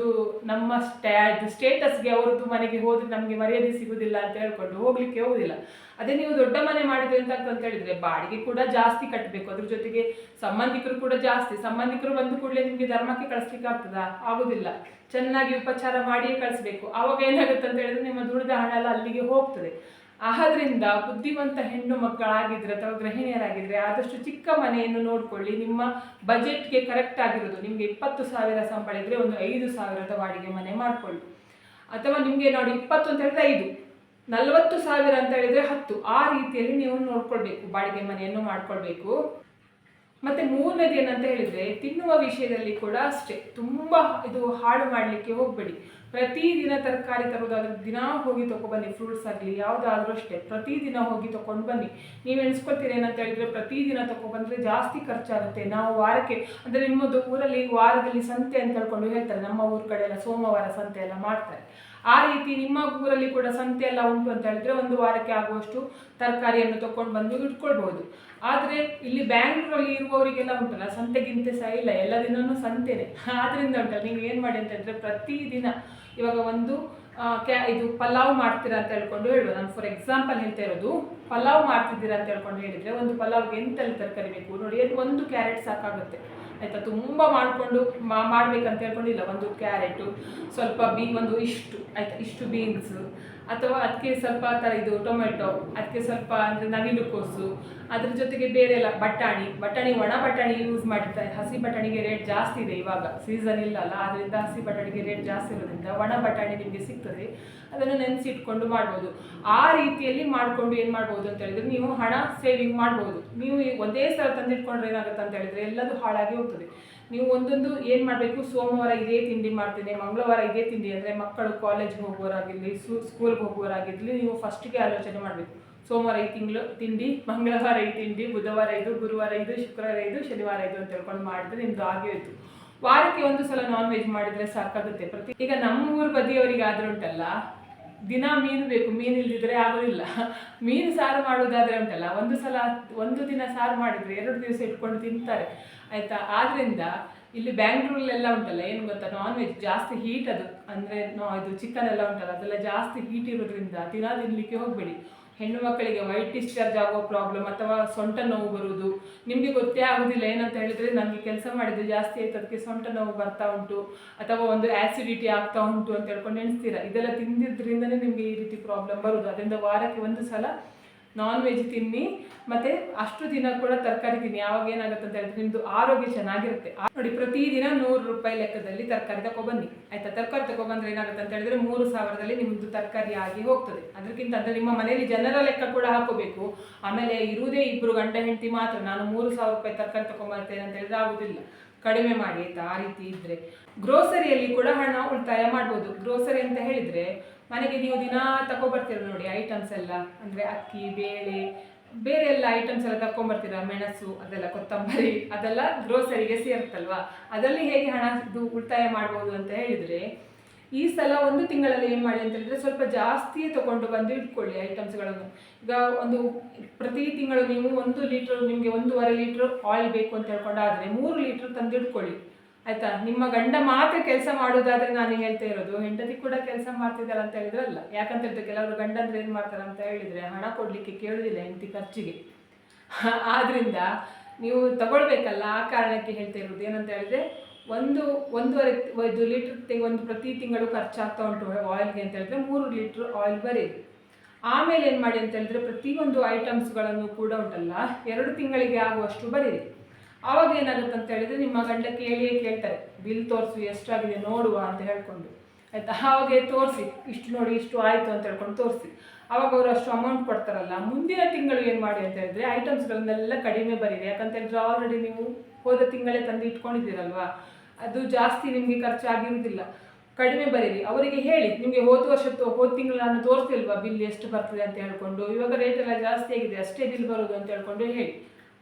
ನಮ್ಮ ಸ್ಟೇಟಸ್ಗೆ ಅವ್ರದ್ದು ಮನೆಗೆ ಹೋದ್ರೆ ನಮಗೆ ಮರ್ಯಾದೆ ಸಿಗುವುದಿಲ್ಲ ಅಂತ ಹೇಳ್ಕೊಂಡು ಹೋಗ್ಲಿಕ್ಕೆ ಹೋಗುದಿಲ್ಲ. ಅದೇ ನೀವು ದೊಡ್ಡ ಮನೆ ಮಾಡಿದ್ರೆ ಅಂತ ಹೇಳಿದ್ರೆ ಬಾಡಿಗೆ ಕೂಡ ಜಾಸ್ತಿ ಕಟ್ಟಬೇಕು, ಅದ್ರ ಜೊತೆಗೆ ಸಂಬಂಧಿಕರು ಕೂಡ ಜಾಸ್ತಿ. ಸಂಬಂಧಿಕರು ಬಂದು ಕೂಡಲೇ ನಿಮಗೆ ಧರ್ಮಕ್ಕೆ ಕಳಿಸ್ಲಿಕ್ಕೆ ಆಗ್ತದಾ? ಆಗುದಿಲ್ಲ. ಚೆನ್ನಾಗಿ ಉಪಚಾರ ಮಾಡಿಯೇ ಕಳಿಸ್ಬೇಕು. ಆವಾಗ ಏನಾಗುತ್ತೆ ಅಂತ ಹೇಳಿದ್ರೆ ನಿಮ್ಮ ದುಡಿದ ಹಣ ಎಲ್ಲ ಅಲ್ಲಿಗೆ ಹೋಗ್ತದೆ. ಆದ್ದರಿಂದ ಬುದ್ಧಿವಂತ ಹೆಣ್ಣು ಮಕ್ಕಳಾಗಿದ್ರೆ ಅಥವಾ ಗೃಹಿಣಿಯರಾಗಿದ್ರೆ ಆದಷ್ಟು ಚಿಕ್ಕ ಮನೆಯನ್ನು ನೋಡ್ಕೊಳ್ಳಿ. ನಿಮ್ಮ ಬಜೆಟ್ಗೆ ಕರೆಕ್ಟ್ ಆಗಿರೋದು, ನಿಮಗೆ 20,000 ಸಂಬಳ ಇದ್ರೆ ಒಂದು 5,000ದ ಬಾಡಿಗೆ ಮನೆ ಮಾಡ್ಕೊಳ್ಳಿ. ಅಥವಾ ನಿಮಗೆ ನೋಡಿ 20 ಅಂತ ಹೇಳಿದ್ರೆ 5, 40,000 ಅಂತ ಹೇಳಿದ್ರೆ 10, ಆ ರೀತಿಯಲ್ಲಿ ನೀವು ನೋಡ್ಕೊಳ್ಬೇಕು, ಬಾಡಿಗೆ ಮನೆಯನ್ನು ಮಾಡ್ಕೊಳ್ಬೇಕು. ಮತ್ತು ಮೂರನೇದು ಏನಂತ ಹೇಳಿದರೆ, ತಿನ್ನುವ ವಿಷಯದಲ್ಲಿ ಕೂಡ ಅಷ್ಟೇ, ತುಂಬ ಇದು ಹಾಳು ಮಾಡಲಿಕ್ಕೆ ಹೋಗಬೇಡಿ. ಪ್ರತಿದಿನ ತರಕಾರಿ ತರೋದಾದ್ರೆ ದಿನ ಹೋಗಿ ತೊಗೊಬನ್ನಿ. ಫ್ರೂಟ್ಸ್ ಆಗಲಿ ಯಾವುದಾದ್ರೂ ಅಷ್ಟೇ, ಪ್ರತಿದಿನ ಹೋಗಿ ತೊಗೊಂಡು ಬನ್ನಿ. ನೀವು ಎಣಿಸ್ಕೊಳ್ತೀರಿ ಏನಂತ ಹೇಳಿದರೆ, ಪ್ರತಿದಿನ ತೊಗೊಬಂದರೆ ಜಾಸ್ತಿ ಖರ್ಚಾಗುತ್ತೆ. ನಾವು ವಾರಕ್ಕೆ ಅಂದರೆ ನಿಮ್ಮದು ಊರಲ್ಲಿ ವಾರದಲ್ಲಿ ಸಂತೆ ಅಂತ ಹೇಳ್ಕೊಂಡು ಹೇಳ್ತಾರೆ, ನಮ್ಮ ಊರ ಕಡೆ ಎಲ್ಲ ಸೋಮವಾರ ಸಂತೆ ಎಲ್ಲ ಮಾಡ್ತಾರೆ. ಆ ರೀತಿ ನಿಮ್ಮ ಊರಲ್ಲಿ ಕೂಡ ಸಂತೆ ಎಲ್ಲ ಉಂಟು ಅಂತ ಹೇಳಿದ್ರೆ ಒಂದು ವಾರಕ್ಕೆ ಆಗುವಷ್ಟು ತರಕಾರಿಯನ್ನು ತೊಗೊಂಡು ಬಂದು ಇಟ್ಕೊಳ್ಬೋದು. ಆದರೆ ಇಲ್ಲಿ ಬ್ಯಾಂಗ್ಳೂರಲ್ಲಿ ಇರುವವರಿಗೆಲ್ಲ ಉಂಟಲ್ಲ, ಸಂತೆಗಿಂತೆ ಸಹ ಇಲ್ಲ, ಎಲ್ಲ ದಿನವೂ ಸಂತೆನೆ. ಆದ್ದರಿಂದ ಉಂಟಲ್ಲ, ನೀವು ಏನು ಮಾಡಿ ಅಂತ ಹೇಳಿದ್ರೆ ಪ್ರತಿದಿನ ಇವಾಗ ಒಂದು ಇದು ಪಲಾವ್ ಮಾಡ್ತೀರಾ ಅಂತ ಹೇಳ್ಕೊಂಡು ಹೇಳುವ, ನಾನು ಫಾರ್ ಎಕ್ಸಾಂಪಲ್ ಹೇಳ್ತಾ ಇರೋದು, ಪಲಾವ್ ಮಾಡ್ತಿದ್ದೀರಾ ಅಂತ ಹೇಳ್ಕೊಂಡು ಹೇಳಿದರೆ ಒಂದು ಪಲಾವ್ಗೆ ಎಂತೆಲ್ಲ ತರಕಾರಿ ಬೇಕು ನೋಡಿ, ಅದು 1 ಕ್ಯಾರೆಟ್ ಸಾಕಾಗುತ್ತೆ ಆಯಿತಾ. ತುಂಬ ಮಾಡಿಕೊಂಡು ಮಾಡ್ಬೇಕಂತ ಹೇಳ್ಕೊಂಡಿಲ್ಲ, 1 ಕ್ಯಾರೆಟು, ಸ್ವಲ್ಪ ಒಂದು ಇಷ್ಟು ಆಯಿತಾ, ಇಷ್ಟು ಬೀನ್ಸು, ಅಥವಾ ಅದಕ್ಕೆ ಸ್ವಲ್ಪ ಇದು ಟೊಮೆಟೊ, ಅದಕ್ಕೆ ಸ್ವಲ್ಪ ಅಂದರೆ ನವಿಲುಕೋಸು, ಅದ್ರ ಜೊತೆಗೆ ಬೇರೆ ಎಲ್ಲ ಬಟಾಣಿ ಒಣ ಬಟಾಣಿ ಯೂಸ್ ಮಾಡಿರ್ತಾರೆ. ಹಸಿ ಬಟಾಣಿಗೆ ರೇಟ್ ಜಾಸ್ತಿ ಇದೆ, ಇವಾಗ ಸೀಸನ್ ಇಲ್ಲಲ್ಲ, ಆದ್ದರಿಂದ ಹಸಿ ಬಟಾಣಿಗೆ ರೇಟ್ ಜಾಸ್ತಿ ಇರೋದ್ರಿಂದ ಒಣ ಬಟಾಣಿ ನಿಮಗೆ ಸಿಗ್ತದೆ, ಅದನ್ನು ನೆನೆಸಿಟ್ಕೊಂಡು ಮಾಡ್ಬೋದು. ಆ ರೀತಿಯಲ್ಲಿ ಮಾಡಿಕೊಂಡು ಏನು ಮಾಡ್ಬೋದು ಅಂತ ಹೇಳಿದ್ರೆ ನೀವು ಹಣ ಸೇವಿಂಗ್ ಮಾಡ್ಬೋದು. ನೀವು ಒಂದೇ ಸಲ ತಂದಿಟ್ಕೊಂಡ್ರೆ ಏನಾಗುತ್ತೆ ಅಂತ ಹೇಳಿದ್ರೆ ಎಲ್ಲದೂ ಹಾಳಾಗಿ ಹೋಗ್ತದೆ. ನೀವು ಒಂದೊಂದು ಏನು ಮಾಡಬೇಕು, ಸೋಮವಾರ ಇದೇ ತಿಂಡಿ ಮಾಡ್ತೀನಿ, ಮಂಗಳವಾರ ಇದೇ ತಿಂಡಿ, ಅಂದರೆ ಮಕ್ಕಳು ಕಾಲೇಜ್ಗೆ ಹೋಗುವವರಾಗಿರಲಿ, ಸ್ಕೂಲ್ಗೆ ಹೋಗುವವರಾಗಿರಲಿ, ನೀವು ಫಸ್ಟಿಗೆ ಆಲೋಚನೆ ಮಾಡಬೇಕು, ಸೋಮವಾರ ಈ ತಿಂಗಳು ತಿಂಡಿ, ಮಂಗಳವಾರ ಈ ತಿಂಡಿ, ಬುಧವಾರ ಇದು, ಗುರುವಾರ ಇದು, ಶುಕ್ರವಾರ ಇದು, ಶನಿವಾರ ಇದು ಅಂತ ಹೇಳ್ಕೊಂಡು ಮಾಡಿದ್ರೆ ನಿಮ್ಮದು ಆಗೇ ಹೋಯ್ತು. ವಾರಕ್ಕೆ 1 ಸಲ ನಾನ್ ವೆಜ್ ಮಾಡಿದರೆ ಸಾಕಾಗುತ್ತೆ. ಈಗ ನಮ್ಮ ಊರು ಬದಿಯವರಿಗೆ ಆದರೂ ಉಂಟಲ್ಲ, ದಿನ ಮೀನು ಬೇಕು, ಮೀನು ಇಲ್ದಿದ್ರೆ ಆಗೋದಿಲ್ಲ. ಮೀನು ಸಾರು ಮಾಡೋದಾದರೆ ಉಂಟಲ್ಲ, ಒಂದು ದಿನ ಸಾರು ಮಾಡಿದರೆ 2 ದಿವಸ ಇಟ್ಕೊಂಡು ತಿಂತಾರೆ ಆಯಿತಾ. ಆದ್ದರಿಂದ ಇಲ್ಲಿ ಬ್ಯಾಂಗ್ಳೂರಲ್ಲೆಲ್ಲ ಉಂಟಲ್ಲ, ಏನು ಗೊತ್ತಾ, ನಾನ್ ವೆಜ್ ಜಾಸ್ತಿ ಹೀಟ್, ಅದು ಅಂದರೆ ಇದು ಚಿಕನ್ ಎಲ್ಲ ಉಂಟಲ್ಲ, ಅದೆಲ್ಲ ಜಾಸ್ತಿ ಹೀಟ್ ಇರೋದ್ರಿಂದ ದಿನ ತಿನ್ನಲಿಕ್ಕೆ ಹೋಗಬೇಡಿ. ಹೆಣ್ಣು ಮಕ್ಕಳಿಗೆ ವೈಟ್ ಡಿಸ್ಚಾರ್ಜ್ ಆಗೋ ಪ್ರಾಬ್ಲಮ್ ಅಥವಾ ಸೊಂಟ ನೋವು ಬರುವುದು ನಿಮಗೆ ಗೊತ್ತೇ ಆಗೋದಿಲ್ಲ. ಏನಂತ ಹೇಳಿದರೆ, ನನಗೆ ಕೆಲಸ ಮಾಡಿದರೆ ಜಾಸ್ತಿ ಆಯ್ತು, ಅದಕ್ಕೆ ಸೊಂಟ ನೋವು ಬರ್ತಾ ಉಂಟು, ಅಥವಾ ಒಂದು ಆ್ಯಸಿಡಿಟಿ ಆಗ್ತಾ ಉಂಟು ಅಂತ ಹೇಳ್ಕೊಂಡು ಎಣಿಸ್ತೀರಾ. ಇದೆಲ್ಲ ತಿಂದಿದ್ರಿಂದನೇ ನಿಮಗೆ ಈ ರೀತಿ ಪ್ರಾಬ್ಲಮ್ ಬರುವುದು. ಅದರಿಂದ ವಾರಕ್ಕೆ 1 ಸಲ ನಾನ್ ವೆಜ್ ತಿನ್ನಿ, ಮತ್ತು ಅಷ್ಟು ದಿನ ಕೂಡ ತರಕಾರಿ ತಿನ್ನಿ. ಆವಾಗ ಏನಾಗುತ್ತೆ ಅಂತ ಹೇಳಿದ್ರೆ ನಿಮ್ಮದು ಆರೋಗ್ಯ ಚೆನ್ನಾಗಿರುತ್ತೆ. ನೋಡಿ, ಪ್ರತಿದಿನ 100 ರೂಪಾಯಿ ಲೆಕ್ಕದಲ್ಲಿ ತರಕಾರಿ ತಗೊಬನ್ನಿ ಆಯಿತಾ. ತರಕಾರಿ ತಗೊಬಂದ್ರೆ ಏನಾಗುತ್ತೆ ಅಂತ ಹೇಳಿದ್ರೆ 3,000ದಲ್ಲಿ ನಿಮ್ಮದು ತರಕಾರಿ ಆಗಿ ಹೋಗ್ತದೆ. ಅದಕ್ಕಿಂತ ಅಂದರೆ ನಿಮ್ಮ ಮನೆಯಲ್ಲಿ ಜನರ ಲೆಕ್ಕ ಕೂಡ ಹಾಕೋಬೇಕು. ಆಮೇಲೆ ಇರುವುದೇ 2 ಗಂಡ ಹೆಂಡತಿ ಮಾತ್ರ, ನಾನು 3,000 ರೂಪಾಯಿ ತರಕಾರಿ ತಗೊಂಬರ್ತೇನೆ ಅಂತ ಹೇಳಿದ್ರೆ ಆಗೋದಿಲ್ಲ. ಕಡಿಮೆ ಮಾಡಿ ಆಯಿತಾ. ಆ ರೀತಿ ಇದ್ದರೆ ಗ್ರೋಸರಿಯಲ್ಲಿ ಕೂಡ ಹಣ ಉಳಿತಾಯ ಮಾಡ್ಬೋದು. ಗ್ರೋಸರಿ ಅಂತ ಹೇಳಿದರೆ ಮನೆಗೆ ನೀವು ದಿನ ತಗೊಬರ್ತೀರ ನೋಡಿ ಐಟಮ್ಸ್ ಎಲ್ಲ, ಅಂದರೆ ಅಕ್ಕಿ, ಬೇರೆ ಎಲ್ಲ ಐಟಮ್ಸ್ ಎಲ್ಲ ತಗೊಂಬರ್ತೀರ, ಮೆಣಸು ಅದೆಲ್ಲ, ಕೊತ್ತಂಬರಿ ಅದೆಲ್ಲ ಗ್ರೋಸರಿಗೆ ಸೇರುತ್ತಲ್ವ. ಅದರಲ್ಲಿ ಹೇಗೆ ಹಣ ಉಳಿತಾಯ ಮಾಡ್ಬೋದು ಅಂತ ಹೇಳಿದರೆ, ಈ ಸಲ ಒಂದು ತಿಂಗಳಲ್ಲಿ ಏನು ಮಾಡಿ ಅಂತ ಹೇಳಿದ್ರೆ ಸ್ವಲ್ಪ ಜಾಸ್ತಿಯೇ ತೊಗೊಂಡು ಬಂದು ಇಟ್ಕೊಳ್ಳಿ ಐಟಮ್ಸ್ಗಳನ್ನು. ಈಗ ಒಂದು ಪ್ರತಿ ತಿಂಗಳು ನೀವು 1 ಲೀಟ್ರ್, ನಿಮಗೆ 1.5 ಲೀಟ್ರ್ ಆಯಿಲ್ ಬೇಕು ಅಂತ ಹೇಳ್ಕೊಂಡಾದರೆ 3 ಲೀಟ್ರ್ ತಂದು ಇಟ್ಕೊಳ್ಳಿ ಆಯಿತಾ. ನಿಮ್ಮ ಗಂಡ ಮಾತ್ರ ಕೆಲಸ ಮಾಡೋದಾದರೆ ನಾನು ಹೇಳ್ತಾ ಇರೋದು, ಹೆಂಡತಿ ಕೂಡ ಕೆಲಸ ಮಾಡ್ತಿದ್ದಾಳೆ ಅಂತ ಹೇಳಿದ್ರಲ್ಲ. ಯಾಕಂತ ಹೇಳಿದ್ರೆ ಕೆಲವರು ಗಂಡಂದ್ರೆ ಏನು ಮಾಡ್ತಾರೆ ಅಂತ ಹೇಳಿದರೆ ಹಣ ಕೊಡಲಿಕ್ಕೆ ಕೇಳೋದಿಲ್ಲ ಹೆಂಡತಿ ಖರ್ಚಿಗೆ. ಆದ್ದರಿಂದ ನೀವು ತಗೊಳ್ಬೇಕಲ್ಲ, ಆ ಕಾರಣಕ್ಕೆ ಹೇಳ್ತಾ ಇರೋದು. ಏನಂತ ಹೇಳಿದ್ರೆ 1.5 ಲೀಟ್ರ್ ಒಂದು ಪ್ರತಿ ತಿಂಗಳು ಖರ್ಚಾಗ್ತಾ ಉಂಟು ಆಯಿಲ್ಗೆ ಅಂತ ಹೇಳಿದ್ರೆ 3 ಲೀಟ್ರ್ ಆಯಿಲ್ ಬರೀರಿ. ಆಮೇಲೆ ಏನು ಮಾಡಿ ಅಂತ ಹೇಳಿದ್ರೆ ಪ್ರತಿಯೊಂದು ಐಟಮ್ಸ್ಗಳನ್ನು ಕೂಡ ಉಂಟಲ್ಲ 2 ತಿಂಗಳಿಗೆ ಆಗುವಷ್ಟು ಬರೀರಿ. ಆವಾಗ ಏನಾಗುತ್ತೆ ಅಂತ ಹೇಳಿದ್ರೆ ನಿಮ್ಮ ಗಂಡ ಕೇಳ್ತಾರೆ, ಬಿಲ್ ತೋರಿಸಿ ಎಷ್ಟಾಗಿದೆ ನೋಡುವ ಅಂತ ಹೇಳ್ಕೊಂಡು ಆಯಿತಾ. ಆವಾಗ ತೋರಿಸಿ, ಇಷ್ಟು ನೋಡಿ ಇಷ್ಟು ಆಯಿತು ಅಂತ ಹೇಳ್ಕೊಂಡು ತೋರಿಸಿ. ಆವಾಗ ಅವರು ಅಷ್ಟು ಅಮೌಂಟ್ ಕೊಡ್ತಾರಲ್ಲ, ಮುಂದಿನ ತಿಂಗಳು ಏನು ಮಾಡಿ ಅಂತ ಹೇಳಿದ್ರೆ ಐಟಮ್ಸ್ಗಳನ್ನೆಲ್ಲ ಕಡಿಮೆ ಬರೀರಿ. ಯಾಕಂತ ಹೇಳಿದ್ರೆ ಆಲ್ರೆಡಿ ನೀವು ಹೋದ ತಿಂಗಳೇ ತಂದು ಇಟ್ಕೊಂಡಿದ್ದೀರಲ್ವಾ, ಅದು ಜಾಸ್ತಿ ನಿಮಗೆ ಖರ್ಚಾಗಿರುವುದಿಲ್ಲ. ಕಡಿಮೆ ಬರೀರಿ. ಅವರಿಗೆ ಹೇಳಿ, ನಿಮಗೆ ಹೋದ ತಿಂಗಳು ನಾನು ತೋರಿಸ್ತಿಲ್ವಾ ಬಿಲ್ ಎಷ್ಟು ಬರ್ತದೆ ಅಂತ ಹೇಳ್ಕೊಂಡು, ಇವಾಗ ರೇಟ್ ಎಲ್ಲ ಜಾಸ್ತಿ ಆಗಿದೆ ಅಷ್ಟೇ ಬಿಲ್ ಬರೋದು ಅಂತ ಹೇಳ್ಕೊಂಡು ಹೇಳಿ.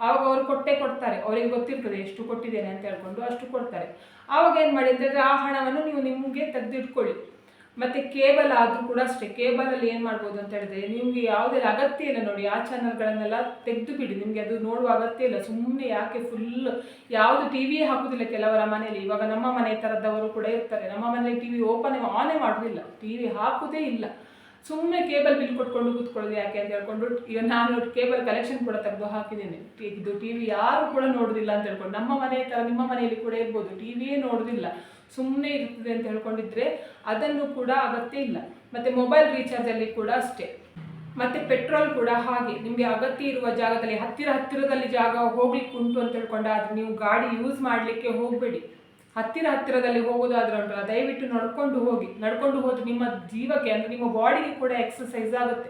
ಆವಾಗ ಅವರು ಕೊಡ್ತಾರೆ, ಅವರಿಗೆ ಗೊತ್ತಿರ್ತದೆ ಎಷ್ಟು ಕೊಟ್ಟಿದ್ದೇನೆ ಅಂತ ಹೇಳ್ಕೊಂಡು ಅಷ್ಟು ಕೊಡ್ತಾರೆ. ಆವಾಗ ಏನು ಮಾಡಿ ಅಂತ ಹೇಳಿದ್ರೆ ಆ ಹಣವನ್ನು ನೀವು ನಿಮಗೆ ತೆಗೆದಿಟ್ಕೊಳ್ಳಿ. ಮತ್ತು ಕೇಬಲ್ ಆದರೂ ಕೂಡ ಅಷ್ಟೇ, ಕೇಬಲಲ್ಲಿ ಏನು ಮಾಡ್ಬೋದು ಅಂತ ಹೇಳಿದ್ರೆ ನಿಮಗೆ ಯಾವುದೆಲ್ಲ ಅಗತ್ಯ ಇಲ್ಲ ನೋಡಿ, ಆ ಚಾನಲ್ಗಳನ್ನೆಲ್ಲ ತೆಗೆದು ಬಿಡಿ. ನಿಮಗೆ ಅದು ನೋಡುವ ಅಗತ್ಯ ಇಲ್ಲ. ಸುಮ್ಮನೆ ಯಾಕೆ ಫುಲ್ ಯಾವುದು ಟಿ ವಿಯೇ ಹಾಕೋದಿಲ್ಲ ಕೆಲವರ ಮನೆಯಲ್ಲಿ. ಇವಾಗ ನಮ್ಮ ಮನೆ ಥರದವರು ಕೂಡ ಇರ್ತಾರೆ, ನಮ್ಮ ಮನೇಲಿ ಟಿ ವಿ ಆನೇ ಮಾಡೋದಿಲ್ಲ, ಟಿ ವಿ ಹಾಕೋದೇ ಇಲ್ಲ. ಸುಮ್ಮನೆ ಕೇಬಲ್ ಬಿಲ್ ಕೊಟ್ಕೊಂಡು ಕೂತ್ಕೊಳ್ಳೋದು ಯಾಕೆ ಅಂತ ಹೇಳ್ಕೊಂಡು ಈಗ ನಾನು ಕೇಬಲ್ ಕಲೆಕ್ಷನ್ ಕೂಡ ತೆಗೆದು ಹಾಕಿದ್ದೇನೆ. ಇದು ಟಿ ವಿ ಯಾರು ಕೂಡ ನೋಡೋದಿಲ್ಲ ಅಂತ ಹೇಳ್ಕೊಂಡು, ನಮ್ಮ ಮನೆ ಥರ ನಿಮ್ಮ ಮನೆಯಲ್ಲಿ ಕೂಡ ಇರ್ಬೋದು, ಟಿ ವಿಯೇ ನೋಡೋದಿಲ್ಲ ಸುಮ್ಮನೆ ಇರ್ತದೆ ಅಂತ ಹೇಳ್ಕೊಂಡಿದ್ರೆ ಅದನ್ನು ಕೂಡ ಅಗತ್ಯ ಇಲ್ಲ. ಮತ್ತು ಮೊಬೈಲ್ ರೀಚಾರ್ಜಲ್ಲಿ ಕೂಡ ಅಷ್ಟೇ. ಮತ್ತು ಪೆಟ್ರೋಲ್ ಕೂಡ ಹಾಗೆ, ನಿಮಗೆ ಅಗತ್ಯ ಇರುವ ಜಾಗದಲ್ಲಿ ಹತ್ತಿರದಲ್ಲಿ ಜಾಗ ಹೋಗ್ಲಿಕ್ಕೆ ಉಂಟು ಅಂತ ಹೇಳ್ಕೊಂಡಾದ್ರೆ ನೀವು ಗಾಡಿ ಯೂಸ್ ಮಾಡಲಿಕ್ಕೆ ಹೋಗಬೇಡಿ. ಹತ್ತಿರದಲ್ಲಿ ಹೋಗೋದಾದ್ರೆ ಉಂಟಲ್ಲ, ದಯವಿಟ್ಟು ನಡ್ಕೊಂಡು ಹೋದ್ರೆ ನಿಮ್ಮ ಜೀವಕ್ಕೆ ಅಂದರೆ ನಿಮ್ಮ ಬಾಡಿಗೆ ಕೂಡ ಎಕ್ಸಸೈಸ್ ಆಗುತ್ತೆ.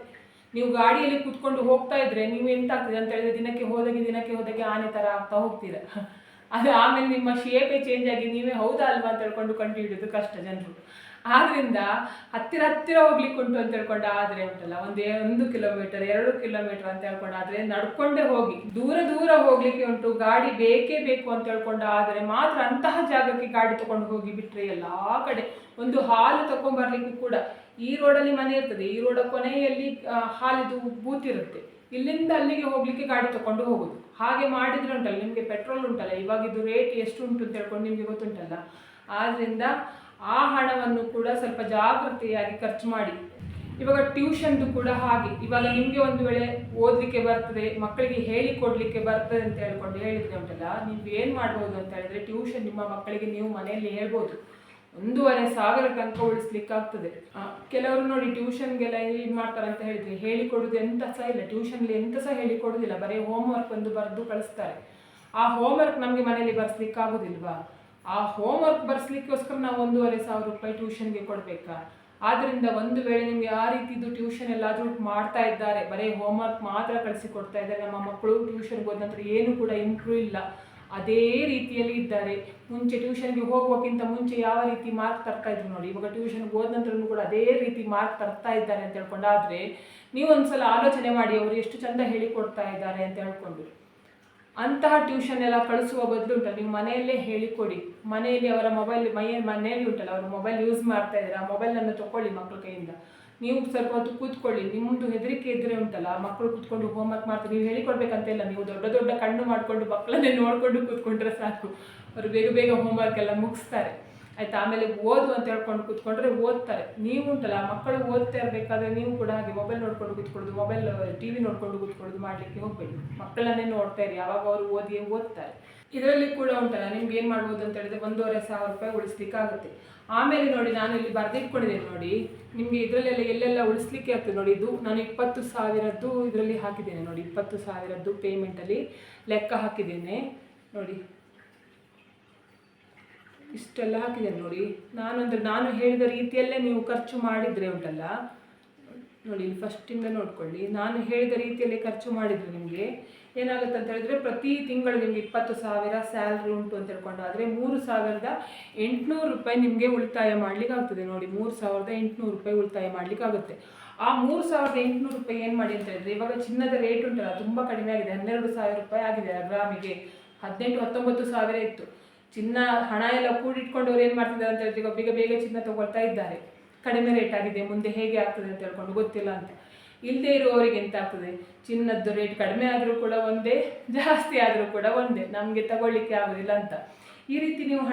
ನೀವು ಗಾಡಿಯಲ್ಲಿ ಕೂತ್ಕೊಂಡು ಹೋಗ್ತಾ ಇದ್ರೆ ನೀವು ಎಂತಾಗ್ತದೆ ಅಂತ ಹೇಳಿದ್ರೆ ದಿನಕ್ಕೆ ಹೋದಾಗೆ ಆನೆ ಥರ ಆಗ್ತಾ ಹೋಗ್ತೀರ. ಅದು ಆಮೇಲೆ ನಿಮ್ಮ ಶೇಪೇ ಚೇಂಜ್ ಆಗಿ ನೀವೇ ಹೌದಾ ಅಲ್ವಾ ಅಂತ ಹೇಳ್ಕೊಂಡು ಕಂಡು ಹಿಡಿಯೋದು ಕಷ್ಟ ಜನರು. ಆದ್ದರಿಂದ ಹತ್ತಿರ ಹೋಗ್ಲಿಕ್ಕೆ ಉಂಟು ಅಂತ ಹೇಳ್ಕೊಂಡು ಆದರೆ ಉಂಟಲ್ಲ, 1 ಕಿಲೋಮೀಟರ್ 2 ಕಿಲೋಮೀಟರ್ ಅಂತ ಹೇಳ್ಕೊಂಡು ಆದರೆ ನಡ್ಕೊಂಡೇ ಹೋಗಿ. ದೂರ ಹೋಗ್ಲಿಕ್ಕೆ ಉಂಟು, ಗಾಡಿ ಬೇಕೇ ಬೇಕು ಅಂತ ಹೇಳ್ಕೊಂಡು ಆದರೆ ಮಾತ್ರ ಅಂತಹ ಜಾಗಕ್ಕೆ ಗಾಡಿ ತಗೊಂಡು ಹೋಗಿ ಬಿಟ್ರೆ ಎಲ್ಲ ಕಡೆ. ಒಂದು ಹಾಲು ತಗೊಂಡ್ಬರ್ಲಿಕ್ಕೂ ಕೂಡ ಈ ರೋಡಲ್ಲಿ ಮನೆ ಇರ್ತದೆ, ಈ ರೋಡ ಕೊನೆಯಲ್ಲಿ ಹಾಲಿದು ಬೂತ್ ಇರುತ್ತೆ, ಇಲ್ಲಿಂದ ಅಲ್ಲಿಗೆ ಹೋಗ್ಲಿಕ್ಕೆ ಗಾಡಿ ತಗೊಂಡು ಹೋಗೋದು. ಹಾಗೆ ಮಾಡಿದ್ರೆ ಉಂಟಲ್ಲ ನಿಮಗೆ ಪೆಟ್ರೋಲ್ ಉಂಟಲ್ಲ ಇವಾಗಿದ್ದು ರೇಟ್ ಎಷ್ಟು ಉಂಟು ಅಂತ ಹೇಳ್ಕೊಂಡು ನಿಮಗೆ ಗೊತ್ತುಂಟಲ್ಲ. ಆದ್ದರಿಂದ ಆ ಹಣವನ್ನು ಕೂಡ ಸ್ವಲ್ಪ ಜಾಗೃತೆಯಾಗಿ ಖರ್ಚು ಮಾಡಿ. ಇವಾಗ ಟ್ಯೂಷನ್ದು ಕೂಡ ಹಾಗೆ, ಇವಾಗ ನಿಮಗೆ ಒಂದು ವೇಳೆ ಓದಲಿಕ್ಕೆ ಬರ್ತದೆ, ಮಕ್ಕಳಿಗೆ ಹೇಳಿಕೊಡ್ಲಿಕ್ಕೆ ಬರ್ತದೆ ಅಂತ ಹೇಳಿದ್ರೆ ಉಂಟಲ್ಲ, ನೀವು ಏನು ಮಾಡ್ಬೋದು ಅಂತ ಹೇಳಿದ್ರೆ ಟ್ಯೂಷನ್ ನಿಮ್ಮ ಮಕ್ಕಳಿಗೆ ನೀವು ಮನೆಯಲ್ಲಿ ಹೇಳ್ಬೋದು. 1,500 ತನಕ ಉಳಿಸ್ಲಿಕ್ಕಾಗ್ತದೆ. ಕೆಲವರು ನೋಡಿ ಟ್ಯೂಷನ್ಗೆಲ್ಲ ಏನು ಮಾಡ್ತಾರೆ ಅಂತ ಹೇಳಿದ್ರೆ ಹೇಳಿಕೊಡೋದು ಎಂತ ಸಹ ಇಲ್ಲ, ಟ್ಯೂಷನ್ಲಿ ಎಂತ ಸಹ ಹೇಳಿಕೊಡೋದಿಲ್ಲ, ಬರೀ ಹೋಮ್ವರ್ಕ್ ಒಂದು ಬರೆದು ಕಳಿಸ್ತಾರೆ. ಆ ಹೋಮ್ವರ್ಕ್ ನಮಗೆ ಮನೇಲಿ ಬರ್ಸ್ಲಿಕ್ಕಾಗೋದಿಲ್ವಾ? ಆ ಹೋಮ್ವರ್ಕ್ ಬರ್ಸ್ಲಿಕ್ಕೋಸ್ಕರ ನಾವು 1,500 ರೂಪಾಯಿ ಟ್ಯೂಷನ್ಗೆ ಕೊಡಬೇಕಾ? ಆದ್ದರಿಂದ ಒಂದು ವೇಳೆ ನಿಮಗೆ ಆ ರೀತಿದು ಟ್ಯೂಷನ್ ಎಲ್ಲಾದರೂ ಮಾಡ್ತಾ ಇದ್ದಾರೆ, ಬರೀ ಹೋಮ್ವರ್ಕ್ ಮಾತ್ರ ಕಳಿಸಿಕೊಡ್ತಾ ಇದ್ದಾರೆ, ನಮ್ಮ ಮಕ್ಕಳು ಟ್ಯೂಷನ್ಗೆ ಹೋದ ನಂತರ ಏನು ಕೂಡ ಇಂಪ್ರೂವ್ ಇಲ್ಲ, ಅದೇ ರೀತಿಯಲ್ಲಿ ಇದ್ದಾರೆ. ಮುಂಚೆ ಟ್ಯೂಷನ್ಗೆ ಹೋಗೋಕ್ಕಿಂತ ಮುಂಚೆ ಯಾವ ರೀತಿ ಮಾರ್ಕ್ ತರ್ತಾ ಇದ್ರು ನೋಡಿ, ಇವಾಗ ಟ್ಯೂಷನ್ಗೆ ಹೋದ ನಂತರನೂ ಕೂಡ ಅದೇ ರೀತಿ ಮಾರ್ಕ್ ತರ್ತಾ ಇದ್ದಾರೆ ಅಂತ ಹೇಳ್ಕೊಂಡಾದರೆ ನೀವು ಒಂದ್ಸಲ ಆಲೋಚನೆ ಮಾಡಿ ಅವರು ಎಷ್ಟು ಚಂದ ಹೇಳಿಕೊಡ್ತಾ ಇದ್ದಾರೆ ಅಂತ ಹೇಳ್ಕೊಂಡು. ಅಂತಹ ಟ್ಯೂಷನ್ ಎಲ್ಲ ಕಳಿಸುವ ಬದಲು ಉಂಟಲ್ಲ ನೀವು ಮನೆಯಲ್ಲೇ ಹೇಳಿಕೊಡಿ. ಮನೆಯಲ್ಲಿ ಅವರ ಮನೆಯಲ್ಲಿ ಉಂಟಲ್ಲ ಅವರು ಮೊಬೈಲ್ ಯೂಸ್ ಮಾಡ್ತಾ ಇದ್ದಾರೆ, ಆ ಮೊಬೈಲನ್ನು ತಗೊಳ್ಳಿ ಮಕ್ಕಳ ಕೈಯಿಂದ. ನೀವು ಸ್ವಲ್ಪ ಹೊತ್ತು ಕೂತ್ಕೊಳ್ಳಿ, ನಿಮ್ಮದು ಹೆದರಿಕೆ ಇದ್ದರೆ ಉಂಟಲ್ಲ ಮಕ್ಕಳು ಕೂತ್ಕೊಂಡು ಹೋಮ್ವರ್ಕ್ ಮಾಡ್ತಾರೆ, ನೀವು ಹೇಳಿಕೊಡ್ಬೇಕಂತ ಇಲ್ಲ, ನೀವು ದೊಡ್ಡ ಕಣ್ಣು ಮಾಡಿಕೊಂಡು ಮಕ್ಕಳನ್ನೇ ನೋಡಿಕೊಂಡು ಕೂತ್ಕೊಂಡ್ರೆ ಸಾಕು, ಅವರು ಬೇಗ ಹೋಮ್ವರ್ಕ್ ಎಲ್ಲ ಮುಗಿಸ್ತಾರೆ ಆಯಿತಾ. ಆಮೇಲೆ ಓದು ಅಂತ ಹೇಳ್ಕೊಂಡು ಕೂತ್ಕೊಂಡ್ರೆ ಓದ್ತಾರೆ. ನೀವು ಉಂಟಲ್ಲ ಮಕ್ಕಳು ಓದ್ತಾ ಇರಬೇಕಾದ್ರೆ ನೀವು ಕೂಡ ಹಾಗೆ ಮೊಬೈಲ್ ನೋಡ್ಕೊಂಡು ಕೂತ್ಕೊಳ್ಳೋದು, ಟಿ ವಿ ನೋಡ್ಕೊಂಡು ಕೂತ್ಕೊಳ್ಳೋದು ಮಾಡಲಿಕ್ಕೆ ಹೋಗಬೇಡಿ. ಮಕ್ಕಳನ್ನೇ ನೋಡ್ತಾ ಇರಿ, ಯಾವಾಗ ಅವರು ಓದ್ತಾರೆ. ಇದರಲ್ಲಿ ಕೂಡ ಉಂಟಲ್ಲ ನಿಮ್ಗೆ ಏನು ಮಾಡ್ಬೋದು ಅಂತ ಹೇಳಿದ್ರೆ 1,500 ರೂಪಾಯಿ ಉಳಿಸ್ಲಿಕ್ಕಾಗುತ್ತೆ. ಆಮೇಲೆ ನೋಡಿ ನಾನು ಇಲ್ಲಿ ಬರೆದಿಟ್ಕೊಂಡಿದ್ದೇನೆ ನೋಡಿ, ನಿಮಗೆ ಇದರಲ್ಲೆಲ್ಲ ಎಲ್ಲೆಲ್ಲ ಉಳಿಸ್ಲಿಕ್ಕೆ ಆಗ್ತದೆ ನೋಡಿ. ಇದು ನಾನು 20,000ದ್ದು ಇದರಲ್ಲಿ ಹಾಕಿದ್ದೇನೆ ನೋಡಿ, 20,000ದ್ದು ಪೇಮೆಂಟಲ್ಲಿ ಲೆಕ್ಕ ಹಾಕಿದ್ದೇನೆ ನೋಡಿ, ಇಷ್ಟೆಲ್ಲ ಹಾಕಿದ್ದೇನೆ ನೋಡಿ. ನಾನು ಹೇಳಿದ ರೀತಿಯಲ್ಲೇ ನೀವು ಖರ್ಚು ಮಾಡಿದರೆ ಉಂಟಲ್ಲ ನೋಡಿ, ಫಸ್ಟಿಂದ ನೋಡ್ಕೊಳ್ಳಿ. ನಾನು ಹೇಳಿದ ರೀತಿಯಲ್ಲಿ ಖರ್ಚು ಮಾಡಿದರೆ ನಿಮಗೆ ಏನಾಗುತ್ತೆ ಅಂತ ಹೇಳಿದ್ರೆ ಪ್ರತಿ ತಿಂಗಳು ನಿಮಗೆ 20,000 ಸ್ಯಾಲ್ರಿ ಉಂಟು ಅಂತ ಹೇಳ್ಕೊಂಡಾದರೆ 3,800 ರೂಪಾಯಿ ನಿಮಗೆ ಉಳಿತಾಯ ಮಾಡಲಿಕ್ಕೆ ಆಗ್ತದೆ ನೋಡಿ. 3,800 ರೂಪಾಯಿ ಉಳಿತಾಯ ಮಾಡಲಿಕ್ಕಾಗುತ್ತೆ. ಆ 3,800 ರೂಪಾಯಿ ಏನು ಮಾಡಿ ಅಂತ ಹೇಳಿದ್ರೆ ಇವಾಗ ಚಿನ್ನದ ರೇಟ್ ಉಂಟಲ್ಲ ತುಂಬ ಕಡಿಮೆ ಆಗಿದೆ, 12,000 ರೂಪಾಯಿ ಆಗಿದೆ ಗ್ರಾಮಿಗೆ. 18,000-19,000 ಇತ್ತು. ಚಿನ್ನ ಹಣ ಎಲ್ಲ ಕೂಡಿಟ್ಕೊಂಡವ್ರು ಏನು ಮಾಡ್ತಿದ್ದಾರೆ ಅಂತ ಹೇಳಿದ್ರೆ ಈಗ ಬೇಗ ಚಿನ್ನ ತಗೊಳ್ತಾ ಇದ್ದಾರೆ. ಕಡಿಮೆ ರೇಟ್ ಆಗಿದೆ, ಮುಂದೆ ಹೇಗೆ ಆಗ್ತದೆ ಅಂತ ಹೇಳ್ಕೊಂಡು ಗೊತ್ತಿಲ್ಲ ಅಂತ. ಇಲ್ಲದೆ ಇರುವವರಿಗೆ ಎಂತ ಆಗ್ತದೆ, ಚಿನ್ನದ್ದು ರೇಟ್ ಕಡಿಮೆ ಆದರೂ ಕೂಡ ಒಂದೇ, ಜಾಸ್ತಿ ಆದರೂ ಕೂಡ ಒಂದೇ, ನಮಗೆ ತಗೊಳ್ಳಿಕ್ಕೆ ಆಗೋದಿಲ್ಲ ಅಂತ. ಈ ರೀತಿ ನೀವು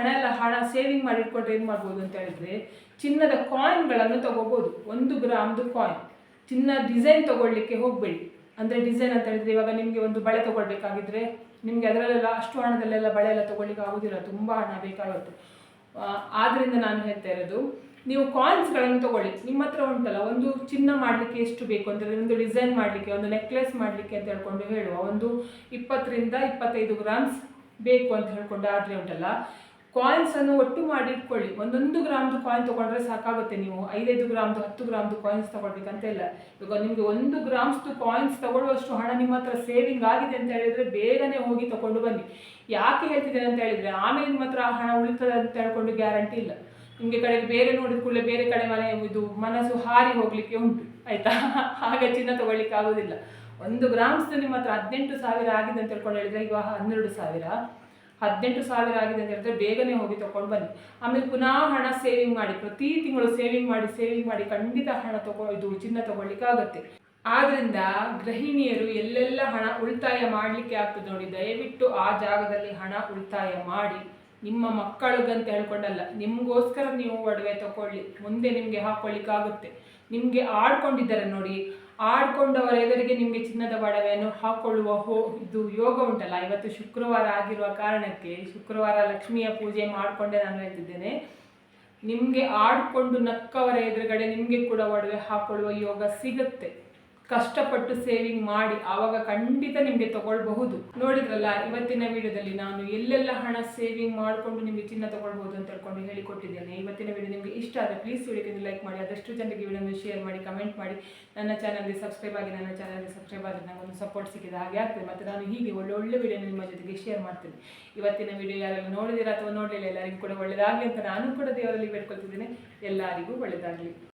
ಹಣ ಸೇವಿಂಗ್ ಮಾಡಿಟ್ಕೊಂಡ್ರೆ ಏನು ಮಾಡ್ಬೋದು ಅಂತ ಹೇಳಿದ್ರೆ, ಚಿನ್ನದ ಕಾಯಿನ್ಗಳನ್ನು ತಗೋಬೋದು. 1 ಗ್ರಾಮ್ದು ಕಾಯಿನ್. ಚಿನ್ನ ಡಿಸೈನ್ ತಗೊಳ್ಳಿಕ್ಕೆ ಹೋಗಬೇಡಿ. ಅಂದರೆ ಡಿಸೈನ್ ಅಂತ ಹೇಳಿದ್ರೆ ಇವಾಗ ನಿಮಗೆ ಒಂದು ಬಳೆ ತಗೊಳ್ಬೇಕಾಗಿದ್ರೆ ನಿಮಗೆ ಅದರಲ್ಲೆಲ್ಲ ಅಷ್ಟು ಹಣದಲ್ಲೆಲ್ಲ ಬಳೆ ಎಲ್ಲ ತಗೊಳ್ಳಿಕ್ಕೆ ಆಗೋದಿಲ್ಲ, ತುಂಬ ಹಣ ಬೇಕಾಗುತ್ತೆ. ಆದ್ದರಿಂದ ನಾನು ಹೇಳ್ತಾ ಇರೋದು, ನೀವು ಕಾಯಿನ್ಸ್ಗಳನ್ನು ತಗೊಳ್ಳಿ. ನಿಮ್ಮ ಹತ್ರ ಉಂಟಲ್ಲ, ಒಂದು ಚಿನ್ನ ಮಾಡಲಿಕ್ಕೆ ಎಷ್ಟು ಬೇಕು ಅಂತಂದರೆ, ಒಂದು ಡಿಸೈನ್ ಮಾಡಲಿಕ್ಕೆ, ಒಂದು ನೆಕ್ಲೆಸ್ ಮಾಡಲಿಕ್ಕೆ ಅಂತ ಹೇಳ್ಕೊಂಡು ಹೇಳುವ ಒಂದು 20 ರಿಂದ 25 ಗ್ರಾಮ್ಸ್ ಬೇಕು ಅಂತ ಹೇಳ್ಕೊಂಡು ಆದರೆ ಉಂಟಲ್ಲ, ಕಾಯಿನ್ಸನ್ನು ಒಟ್ಟು ಮಾಡಿ ಇಟ್ಕೊಳ್ಳಿ. 1 ಗ್ರಾಮ್ದು ಕಾಯಿನ್ ತೊಗೊಂಡ್ರೆ ಸಾಕಾಗುತ್ತೆ. ನೀವು 5 ಗ್ರಾಮ್ದು 10 ಗ್ರಾಮ್ದು ಕಾಯಿನ್ಸ್ ತೊಗೊಳ್ಬೇಕಂತ ಇಲ್ಲ. ಇವಾಗ ನಿಮಗೆ 1 ಗ್ರಾಮ್ಸ್ದು ಕಾಯಿನ್ಸ್ ತಗೊಳ್ಳುವಷ್ಟು ಹಣ ನಿಮ್ಮ ಹತ್ರ ಸೇವಿಂಗ್ ಆಗಿದೆ ಅಂತ ಹೇಳಿದರೆ ಬೇಗನೆ ಹೋಗಿ ತಗೊಂಡು ಬನ್ನಿ. ಯಾಕೆ ಹೇಳ್ತಿದ್ದೇನೆ ಅಂತ ಹೇಳಿದರೆ, ಆಮೇಲೆ ನಿಮ್ಮ ಹತ್ರ ಹಣ ಉಳಿತದೆ ಅಂತ ಹೇಳ್ಕೊಂಡು ಗ್ಯಾರಂಟಿ ಇಲ್ಲ. ನಿಮಗೆ ಕಡೆಗೆ ಬೇರೆ ನೋಡಿದ ಕೂಡಲೇ ಬೇರೆ ಕಡೆ ಮನಸ್ಸು ಹಾರಿ ಹೋಗಲಿಕ್ಕೆ ಉಂಟು, ಆಯಿತಾ? ಆಗ ಚಿನ್ನ ತಗೊಳ್ಳಿಕ್ಕೆ ಆಗೋದಿಲ್ಲ. 1 ಗ್ರಾಮ್ಸ್ದು ನಿಮ್ಮ ಹತ್ರ 18,000 ಆಗಿದೆ ಅಂತ ಹೇಳ್ಕೊಂಡು ಹೇಳಿದರೆ, ಈಗ 18,000 ಆಗಿದೆ ಅಂತ ಹೇಳಿದ್ರೆ ಬೇಗನೆ ಹೋಗಿ ತಗೊಂಡು ಬನ್ನಿ. ಆಮೇಲೆ ಪುನಃ ಹಣ ಸೇವಿಂಗ್ ಮಾಡಿ, ಪ್ರತಿ ತಿಂಗಳು ಸೇವಿಂಗ್ ಮಾಡಿ ಖಂಡಿತ ಹಣ ಚಿನ್ನ ತಗೊಳ್ಳಿಕ್ಕೆ ಆಗುತ್ತೆ. ಆದ್ದರಿಂದ ಗೃಹಿಣಿಯರು ಎಲ್ಲೆಲ್ಲ ಹಣ ಉಳಿತಾಯ ಮಾಡಲಿಕ್ಕೆ ಆಗ್ತದೆ ನೋಡಿ, ದಯವಿಟ್ಟು ಆ ಜಾಗದಲ್ಲಿ ಹಣ ಉಳಿತಾಯ ಮಾಡಿ. ನಿಮ್ಮ ಮಕ್ಕಳಿಗಂತ ಹೇಳ್ಕೊಂಡಲ್ಲ, ನಿಮಗೋಸ್ಕರ ನೀವು ಒಡವೆ ತಗೊಳ್ಳಿ, ಮುಂದೆ ನಿಮಗೆ ಹಾಕೊಳ್ಳಿಕ್ಕಾಗುತ್ತೆ. ನಿಮಗೆ ಆಡ್ಕೊಂಡಿದ್ದಾರೆ ನೋಡಿ, ಆಡ್ಕೊಂಡವರ ಎದುರಿಗೆ ನಿಮಗೆ ಚಿನ್ನದ ಒಡವೆಯನ್ನು ಹಾಕೊಳ್ಳುವ ಇದು ಯೋಗ ಉಂಟಲ್ಲ. ಇವತ್ತು ಶುಕ್ರವಾರ ಆಗಿರುವ ಕಾರಣಕ್ಕೆ, ಶುಕ್ರವಾರ ಲಕ್ಷ್ಮಿಯ ಪೂಜೆ ಮಾಡಿಕೊಂಡೆ ನಾನು ಹೇಳ್ತಿದ್ದೇನೆ, ನಿಮಗೆ ಆಡ್ಕೊಂಡು ನಕ್ಕವರ ಎದುರುಗಡೆ ನಿಮಗೆ ಕೂಡ ಒಡವೆ ಹಾಕೊಳ್ಳುವ ಯೋಗ ಸಿಗುತ್ತೆ. ಕಷ್ಟಪಟ್ಟು ಸೇವಿಂಗ್ ಮಾಡಿ, ಆವಾಗ ಖಂಡಿತ ನಿಮಗೆ ತಗೊಳ್ಬಹುದು. ನೋಡಿದ್ರಲ್ಲ ಇವತ್ತಿನ ವಿಡಿಯೋದಲ್ಲಿ ನಾನು ಎಲ್ಲೆಲ್ಲ ಹಣ ಸೇವಿಂಗ್ ಮಾಡಿಕೊಂಡು ನಿಮಗೆ ಚಿನ್ನ ತಗೊಳ್ಬಹುದು ಅಂತ ಹೇಳ್ಕೊಂಡು ಹೇಳಿಕೊಟ್ಟಿದ್ದೇನೆ. ಇವತ್ತಿನ ವಿಡಿಯೋ ನಿಮಗೆ ಇಷ್ಟ ಆದರೆ ಪ್ಲೀಸ್ ವಿಡಿಯೋಗೆ ಲೈಕ್ ಮಾಡಿ, ಆದಷ್ಟು ಜನರಿಗೆ ವಿಡಿಯೋನ ಶೇರ್ ಮಾಡಿ, ಕಮೆಂಟ್ ಮಾಡಿ. ನನ್ನ ಚಾನಲ್ಗೆ ಸಬ್ಸ್ಕ್ರೈಬ್ ಆಗಿ, ನನ್ನ ಚಾನಲ್ಗೆ ಸಬ್ಸ್ಕ್ರೈಬ್ ಆದರೆ ನನಗೊಂದು ಸಪೋರ್ಟ್ ಸಿಕ್ಕಿದ ಹಾಗೆ ಆಗ್ತದೆ. ಮತ್ತು ನಾನು ಹೀಗೆ ಒಳ್ಳೆ ವಿಡಿಯೋನ ನಿಮ್ಮ ಜೊತೆಗೆ ಶೇರ್ ಮಾಡ್ತೇನೆ. ಇವತ್ತಿನ ವಿಡಿಯೋ ಯಾರೆಲ್ಲ ನೋಡಿದಿರಾ ಅಥವಾ ನೋಡಲಿಲ್ಲ, ಎಲ್ಲರಿಗೂ ಕೂಡ ಒಳ್ಳೆಯದಾಗಲಿ ಅಂತ ನಾನು ಕೂಡ ದೇವರಲ್ಲಿ ಬೇಡ್ಕೊಳ್ತಿದ್ದೇನೆ. ಎಲ್ಲರಿಗೂ ಒಳ್ಳೆಯದಾಗಲಿ.